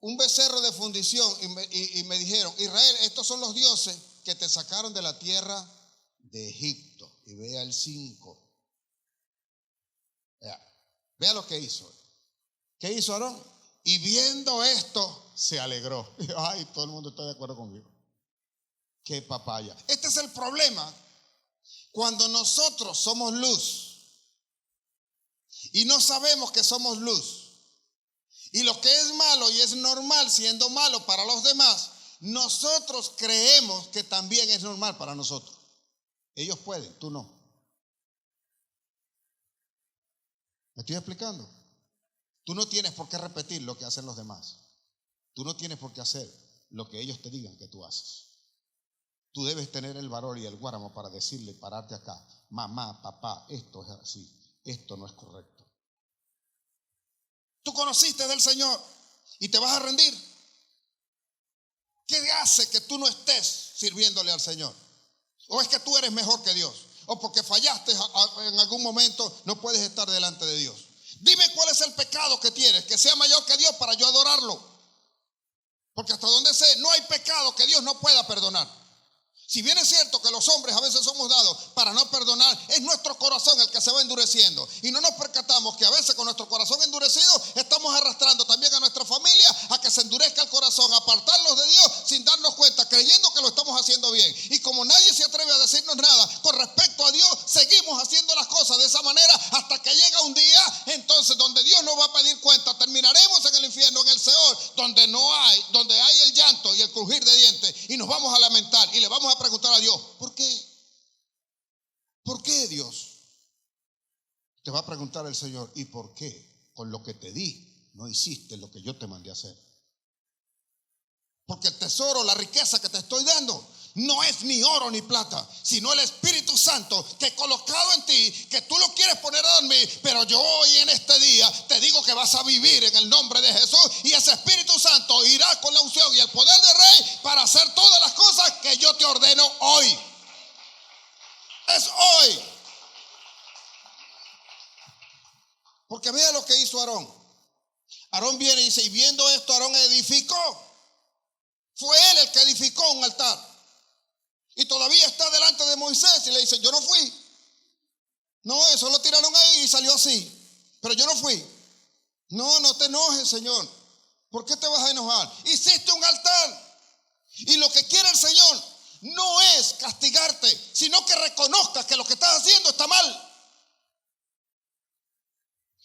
un becerro de fundición y me dijeron, Israel, estos son los dioses que te sacaron de la tierra de Egipto. Y vea el 5. Vea lo que hizo. ¿Qué hizo Aarón? Y viendo esto, se alegró. Ay, todo el mundo está de acuerdo conmigo. Qué papaya. Este es el problema. Cuando nosotros somos luz y no sabemos que somos luz, y lo que es malo y es normal siendo malo para los demás, nosotros creemos que también es normal para nosotros. Ellos pueden, tú no. ¿Me estoy explicando? Tú no tienes por qué repetir lo que hacen los demás. Tú no tienes por qué hacer lo que ellos te digan que tú haces. Tú debes tener el valor y el guáramo para decirle, pararte acá, mamá, papá, esto es así, esto no es correcto. Tú conociste del Señor y te vas a rendir. ¿Qué hace que tú no estés sirviéndole al Señor? ¿O es que tú eres mejor que Dios? ¿O porque fallaste en algún momento no puedes estar delante de Dios? Dime cuál es el pecado que tienes, que sea mayor que Dios para yo adorarlo. Porque hasta donde sé, no hay pecado que Dios no pueda perdonar. Si bien es cierto que los hombres a veces somos dados para no perdonar, es nuestro corazón el que se va endureciendo. Y no nos percatamos que a veces con nuestro corazón endurecido estamos arrastrando también a nuestra familia a que se endurezca el corazón, a apartarlos de Dios sin darnos cuenta, creyendo que lo estamos haciendo bien. Y como nadie se atreve a decirnos nada con respecto a Dios, seguimos haciendo las cosas de esa manera hasta que llega un día, entonces donde Dios nos va a pedir cuenta, terminaremos en el infierno, en el Seol, donde hay el llanto y el crujir de dientes, y nos vamos a lamentar y le vamos a preguntar a Dios, ¿por qué? ¿Por qué, Dios? Te va a preguntar el Señor, ¿y por qué? Con lo que te di, no hiciste lo que yo te mandé a hacer. Porque el tesoro, la riqueza que te estoy dando, no es ni oro ni plata, sino el Espíritu Santo que he colocado en ti, que tú lo quieres poner a dormir, pero yo hoy en este día te digo que vas a vivir en el nombre de Jesús, y ese Espíritu Santo irá con la unción y el poder del Rey para hacer todas las cosas que yo te ordeno hoy. Es hoy. Porque vea lo que hizo Aarón. Aarón viene y dice, y viendo esto, Aarón edificó. Fue él el que edificó un altar. Y todavía está delante de Moisés y le dice, yo no fui. No, eso lo tiraron ahí y salió así. Pero yo no fui. No, no te enojes, Señor. ¿Por qué te vas a enojar? Hiciste un altar. Y lo que quiere el Señor no es castigarte, sino que reconozcas que lo que estás haciendo está mal.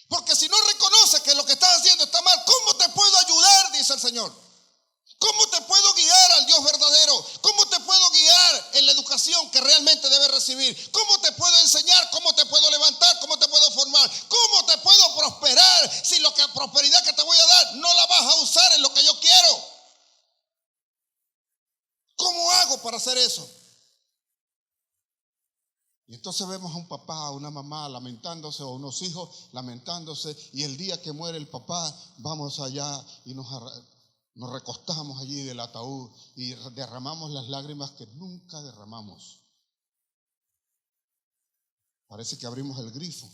Porque si no reconoces que lo que estás haciendo está mal, ¿cómo te puedo ayudar? Dice el Señor. ¿Cómo te puedo guiar al Dios verdadero? ¿Cómo te puedo guiar en la educación que realmente debes recibir? ¿Cómo te puedo enseñar? ¿Cómo te puedo levantar? ¿Cómo te puedo formar? ¿Cómo te puedo prosperar si la prosperidad que te voy a dar no la vas a usar en lo que yo quiero? ¿Cómo hago para hacer eso? Y entonces vemos a un papá, a una mamá lamentándose, o unos hijos lamentándose, y el día que muere el papá, vamos allá y nos recostamos allí del ataúd y derramamos las lágrimas que nunca derramamos. Parece que abrimos el grifo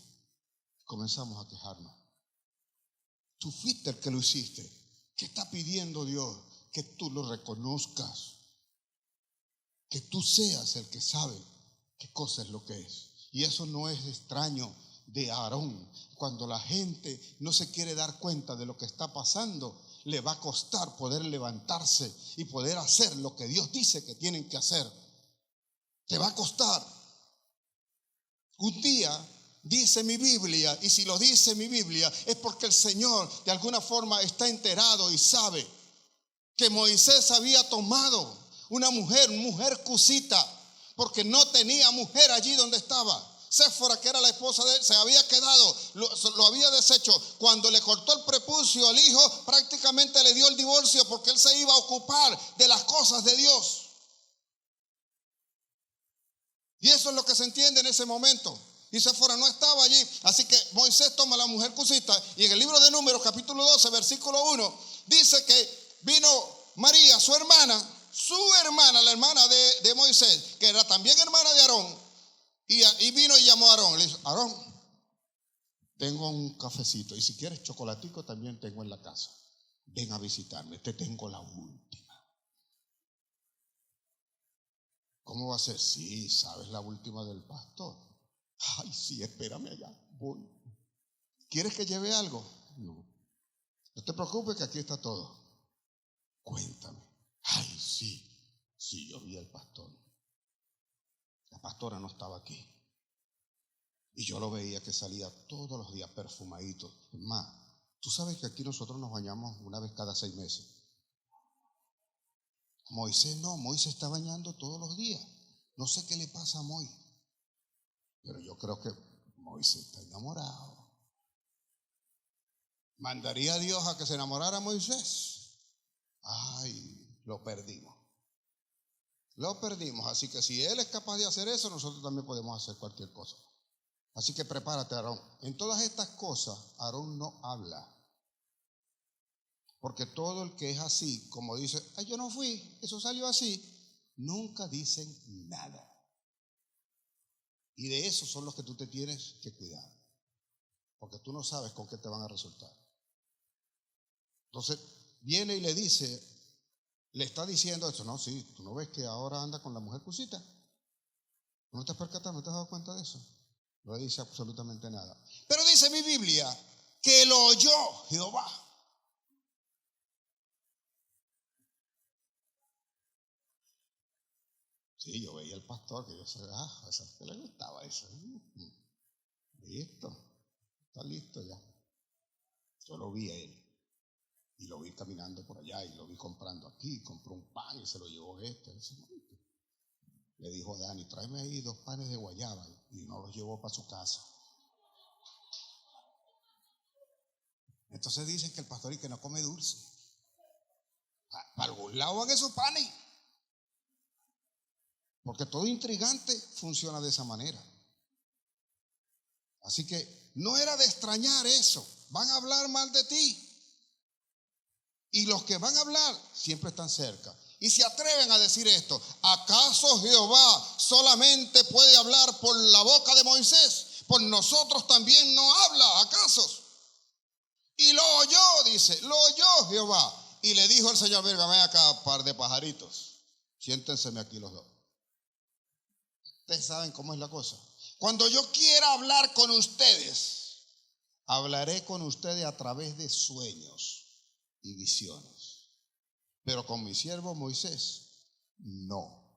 y comenzamos a quejarnos. Tú fuiste el que lo hiciste. ¿Qué está pidiendo Dios? Que tú lo reconozcas. Que tú seas el que sabe qué cosa es lo que es. Y eso no es extraño de Aarón. Cuando la gente no se quiere dar cuenta de lo que está pasando, le va a costar poder levantarse y poder hacer lo que Dios dice que tienen que hacer. Te va a costar. Un día dice mi Biblia, y si lo dice mi Biblia es porque el Señor de alguna forma está enterado y sabe que Moisés había tomado una mujer cusita, porque no tenía mujer allí donde estaba. Séfora, que era la esposa de él, se había quedado, lo había deshecho. Cuando le cortó el prepucio al hijo, prácticamente le dio el divorcio, porque él se iba a ocupar de las cosas de Dios. Y eso es lo que se entiende en ese momento. Y Séfora no estaba allí. Así que Moisés toma a la mujer cusita, y en el libro de Números, capítulo 12, versículo 1, dice que vino María, su hermana, la hermana de Moisés, que era también hermana de Aarón, y vino y llamó a Aarón. Le dijo: Aarón, tengo un cafecito, y si quieres chocolatico también tengo en la casa. Ven a visitarme, te tengo la última. ¿Cómo va a ser? Sí, ¿sabes la última del pastor? Ay, sí, espérame allá, voy. ¿Quieres que lleve algo? No. No te preocupes, que aquí está todo. Cuéntame. Ay, sí, yo vi al pastor. La pastora no estaba aquí. Y yo lo veía que salía todos los días perfumadito. Es más, tú sabes que aquí nosotros nos bañamos una vez cada 6 meses. Moisés no, Moisés está bañando todos los días. No sé qué le pasa a Moisés, pero yo creo que Moisés está enamorado. ¿Mandaría a Dios a que se enamorara a Moisés? Ay, lo perdimos. Lo perdimos. Así que si él es capaz de hacer eso, nosotros también podemos hacer cualquier cosa. Así que prepárate, Aarón. En todas estas cosas, Aarón no habla. Porque todo el que es así, como dice: ay, yo no fui, eso salió así, nunca dicen nada. Y de esos son los que tú te tienes que cuidar, porque tú no sabes con qué te van a resultar. Entonces viene y le dice, le está diciendo esto: no, sí, tú no ves que ahora anda con la mujer cusita. ¿No te has percatado? ¿No te has dado cuenta de eso? No le dice absolutamente nada. Pero dice mi Biblia que lo oyó Jehová. Sí, yo veía al pastor, que yo sabía, a esa que le gustaba eso. Listo, está listo ya. Yo lo vi a él, y lo vi caminando por allá, y lo vi comprando aquí, compró un pan y se lo llevó este. Le dijo a Dani: tráeme ahí 2 panes de guayaba, y no los llevó para su casa. Entonces dicen que el pastor y que no come dulce. Para algún lado van esos panes, porque todo intrigante funciona de esa manera. Así que no era de extrañar eso. Van a hablar mal de ti, y los que van a hablar siempre están cerca. Y se atreven a decir esto: ¿acaso Jehová solamente puede hablar por la boca de Moisés? ¿Por nosotros también no habla, acaso? Y lo oyó, dice, lo oyó Jehová. Y le dijo el Señor: venga, ven acá, par de pajaritos, siéntenseme aquí los dos. Ustedes saben cómo es la cosa. Cuando yo quiera hablar con ustedes, hablaré con ustedes a través de sueños y visiones. Pero con mi siervo Moisés, no.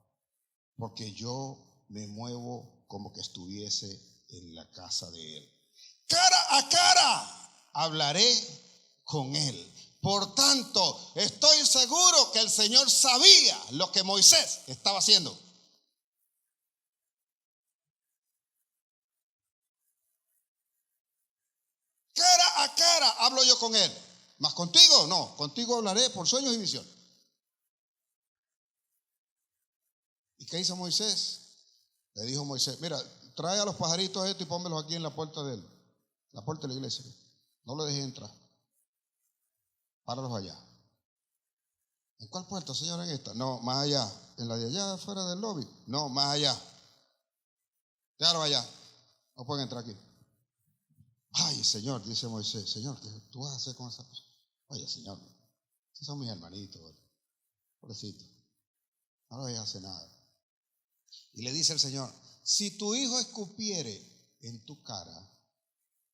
Porque yo me muevo como que estuviese en la casa de él. Cara a cara hablaré con él. Por tanto, estoy seguro que el Señor sabía lo que Moisés estaba haciendo. Cara a cara hablo yo con él. Mas contigo no, contigo hablaré por sueños y visiones. ¿Y qué hizo Moisés? Le dijo Moisés: mira, trae a los pajaritos estos y pónmelos aquí en la puerta de él, la puerta de la iglesia. No lo dejes entrar. Páralos allá. ¿En cuál puerta, señor? En esta. No, más allá. En la de allá, afuera del lobby. No, más allá. Claro, allá. No pueden entrar aquí. Ay, Señor, dice Moisés: Señor, ¿qué tú vas a hacer con esa? Oye, Señor, esos son mis hermanitos, pobrecito. No les voy a hacer nada. Y le dice el Señor, si tu hijo escupiere en tu cara,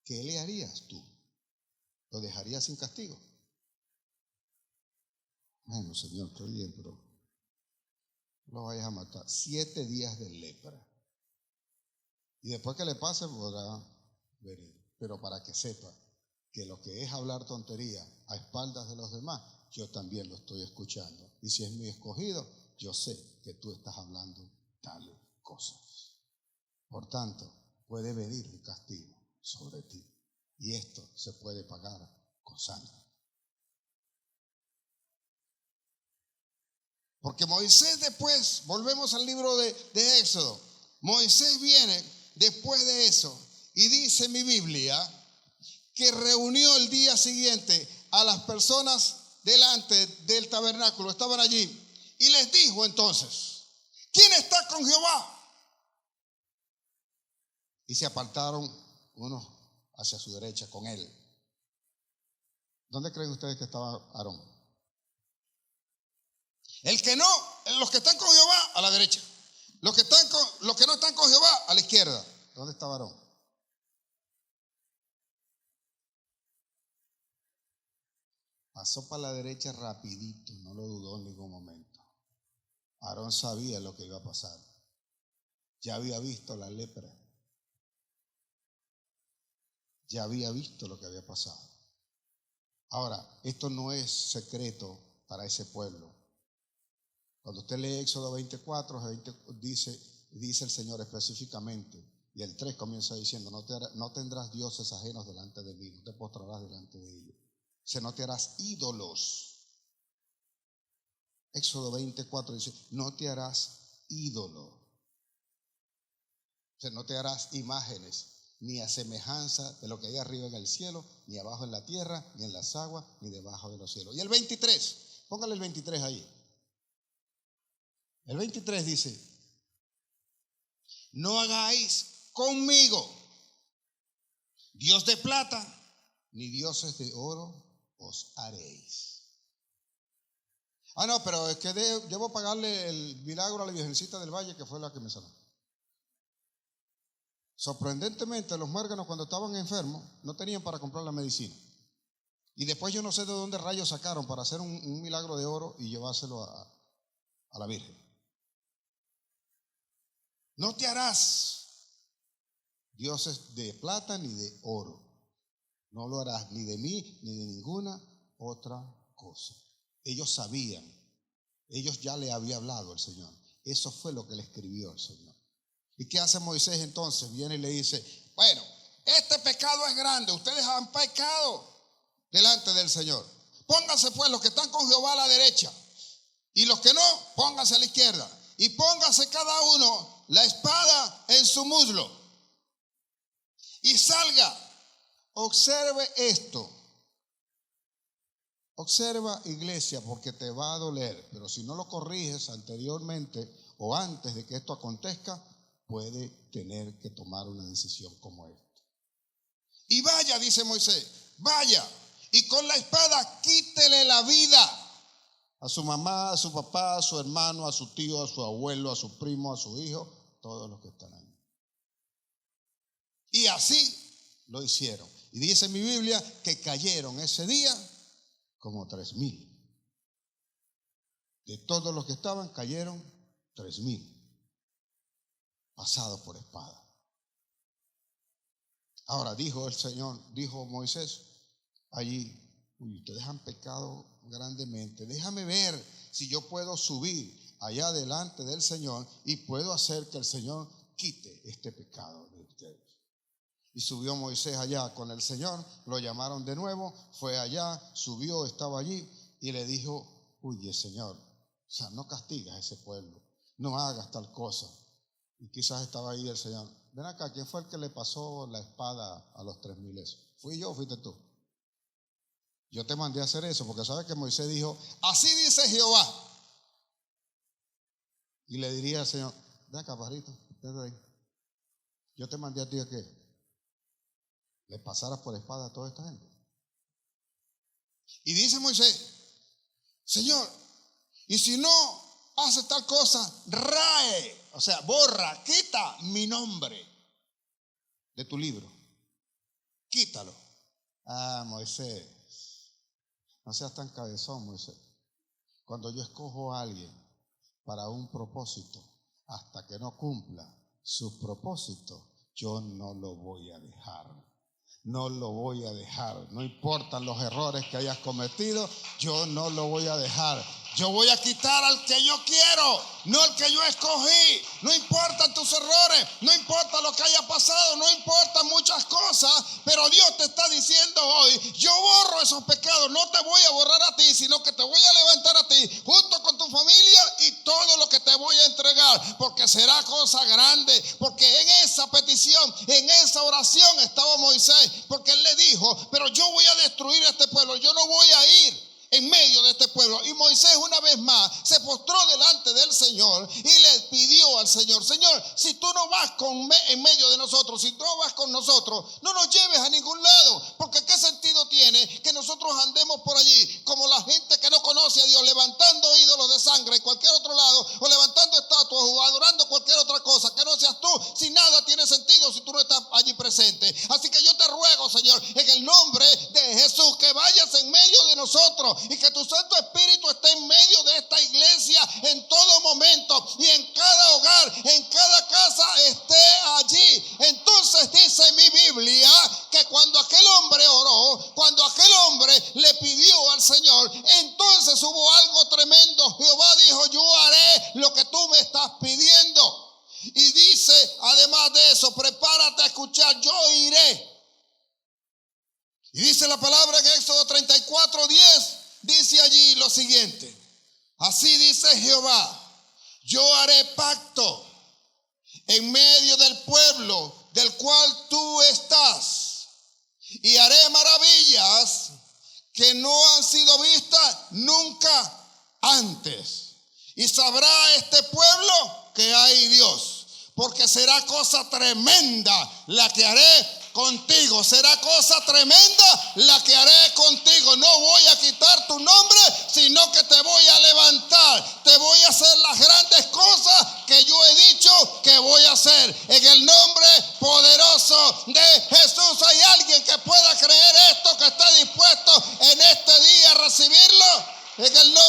¿qué le harías tú? ¿Lo dejarías sin castigo? Bueno, Señor, estoy bien, pero lo vayas a matar. 7 días de lepra. Y después que le pase podrá venir. Pero para que sepa que lo que es hablar tontería a espaldas de los demás, yo también lo estoy escuchando. Y si es mi escogido, yo sé que tú estás hablando tales cosas. Por tanto, puede venir un castigo sobre ti. Y esto se puede pagar con sangre. Porque Moisés después, volvemos al libro de Éxodo, Moisés viene después de eso y dice en mi Biblia que reunió el día siguiente a las personas delante del tabernáculo, estaban allí, y les dijo entonces, ¿quién está con Jehová? Y se apartaron unos hacia su derecha con él. ¿Dónde creen ustedes que estaba Aarón? El que no, los que están con Jehová a la derecha. Los que no están con Jehová a la izquierda. ¿Dónde estaba Aarón? Pasó para la derecha rapidito, no lo dudó en ningún momento. Aarón sabía lo que iba a pasar. Ya había visto la lepra. Ya había visto lo que había pasado. Ahora, esto no es secreto para ese pueblo. Cuando usted lee Éxodo 24, dice el Señor específicamente, y el 3 comienza diciendo, no tendrás dioses ajenos delante de mí, no te postrarás delante de ellos. No te harás ídolos. Éxodo 24 dice, no te harás ídolo. No te harás imágenes, ni a semejanza de lo que hay arriba en el cielo, ni abajo en la tierra, ni en las aguas, ni debajo de los cielos. Y el 23, póngale el 23 ahí. El 23 dice, no hagáis conmigo Dios de plata, ni dioses de oro os haréis. Ah, no, pero es que debo pagarle el milagro a la Virgencita del Valle, que fue la que me sanó. Sorprendentemente, los muérganos cuando estaban enfermos no tenían para comprar la medicina. Y después yo no sé de dónde rayos sacaron para hacer un milagro de oro y llevárselo a la Virgen. No te harás dioses de plata ni de oro. No lo harás ni de mí ni de ninguna otra cosa. Ellos sabían, ellos ya le había hablado el Señor. Eso fue lo que le escribió el Señor. ¿Y qué hace Moisés entonces? Viene y le dice, bueno, este pecado es grande, ustedes han pecado delante del Señor. Pónganse pues los que están con Jehová a la derecha y los que no, pónganse a la izquierda. Y póngase cada uno la espada en su muslo y salga. Observe esto. Observa, iglesia, porque te va a doler, pero si no lo corriges anteriormente o antes de que esto acontezca, puede tener que tomar una decisión como esta. Y vaya, dice Moisés, vaya, y con la espada quítele la vida a su mamá, a su papá, a su hermano, a su tío, a su abuelo, a su primo, a su hijo, todos los que están ahí. Y así lo hicieron. Y dice en mi Biblia que cayeron ese día como 3,000. De todos los que estaban, cayeron 3,000. Pasados por espada. Ahora dijo el Señor, dijo Moisés allí, ustedes han pecado grandemente, déjame ver si yo puedo subir allá delante del Señor y puedo hacer que el Señor quite este pecado de ustedes. Y subió Moisés allá con el Señor, lo llamaron de nuevo, fue allá, subió, estaba allí y le dijo, oye Señor, no castigas a ese pueblo, no hagas tal cosa. Y quizás estaba ahí el Señor, ven acá, ¿quién fue el que le pasó la espada a los 3,000 eso? ¿Fui yo o fuiste tú? Yo te mandé a hacer eso porque sabes que Moisés dijo, así dice Jehová. Y le diría al Señor, ven acá, pajarito, desde ahí. Yo te mandé a ti a qué, le pasaras por espada a toda esta gente. Y dice Moisés, Señor, y si no hace tal cosa, rae O sea, borra, quita mi nombre de tu libro. Quítalo. Ah, Moisés, no seas tan cabezón, Moisés. Cuando yo escojo a alguien para un propósito, hasta que no cumpla su propósito, yo no lo voy a dejar. No lo voy a dejar. No importan los errores que hayas cometido, yo no lo voy a dejar. Yo voy a quitar al que yo quiero, no al que yo escogí. No importan tus errores, no importa lo que haya pasado, no importan muchas cosas, pero Dios te está diciendo hoy, yo borro esos pecados, no te voy a borrar a ti, sino que te voy a levantar a ti junto con tu familia y todo lo que te voy a entregar, porque será cosa grande, porque en esa petición, en esa oración estaba Moisés, porque él le dijo, pero yo voy a destruir este pueblo, yo no voy a ir en medio de este pueblo. Y Moisés una vez más se postró delante del Señor y le pidió al Señor, Señor, si tú no vas en medio de nosotros, si tú no vas con nosotros, no nos lleves a ningún lado, porque qué sentido tiene que nosotros andemos por allí como la gente que no conoce a Dios, levantando ídolos de sangre en cualquier otro lado, o levantando estatuas o adorando cualquier otra cosa que no seas tú, si nada tiene sentido si tú no estás allí presente. Así que yo te ruego, Señor, en el nombre de Jesús, que vayas en medio de nosotros y que tu Santo Espíritu esté en medio de esta iglesia en todo momento y en cada hogar, en cada casa esté allí. Entonces dice mi Biblia que cuando aquel hombre oró, cuando aquel hombre le pidió al Señor, entonces hubo algo tremendo. Jehová dijo, yo haré lo que tú me estás pidiendo. Y dice, además de eso, prepárate a escuchar, yo iré. Y dice la palabra en Éxodo 34:10, dice allí lo siguiente: así dice Jehová, yo haré pacto en medio del pueblo del cual tú estás, y haré maravillas que no han sido vistas nunca antes. Y sabrá este pueblo que hay Dios, porque será cosa tremenda la que haré contigo. Será cosa tremenda la que haré contigo. No voy a quitar tu nombre, sino que te voy a levantar. Te voy a hacer las grandes cosas que yo he dicho que voy a hacer. En el nombre poderoso de Jesús. ¿Hay alguien que pueda creer esto, que está dispuesto en este día a recibirlo? En el nombre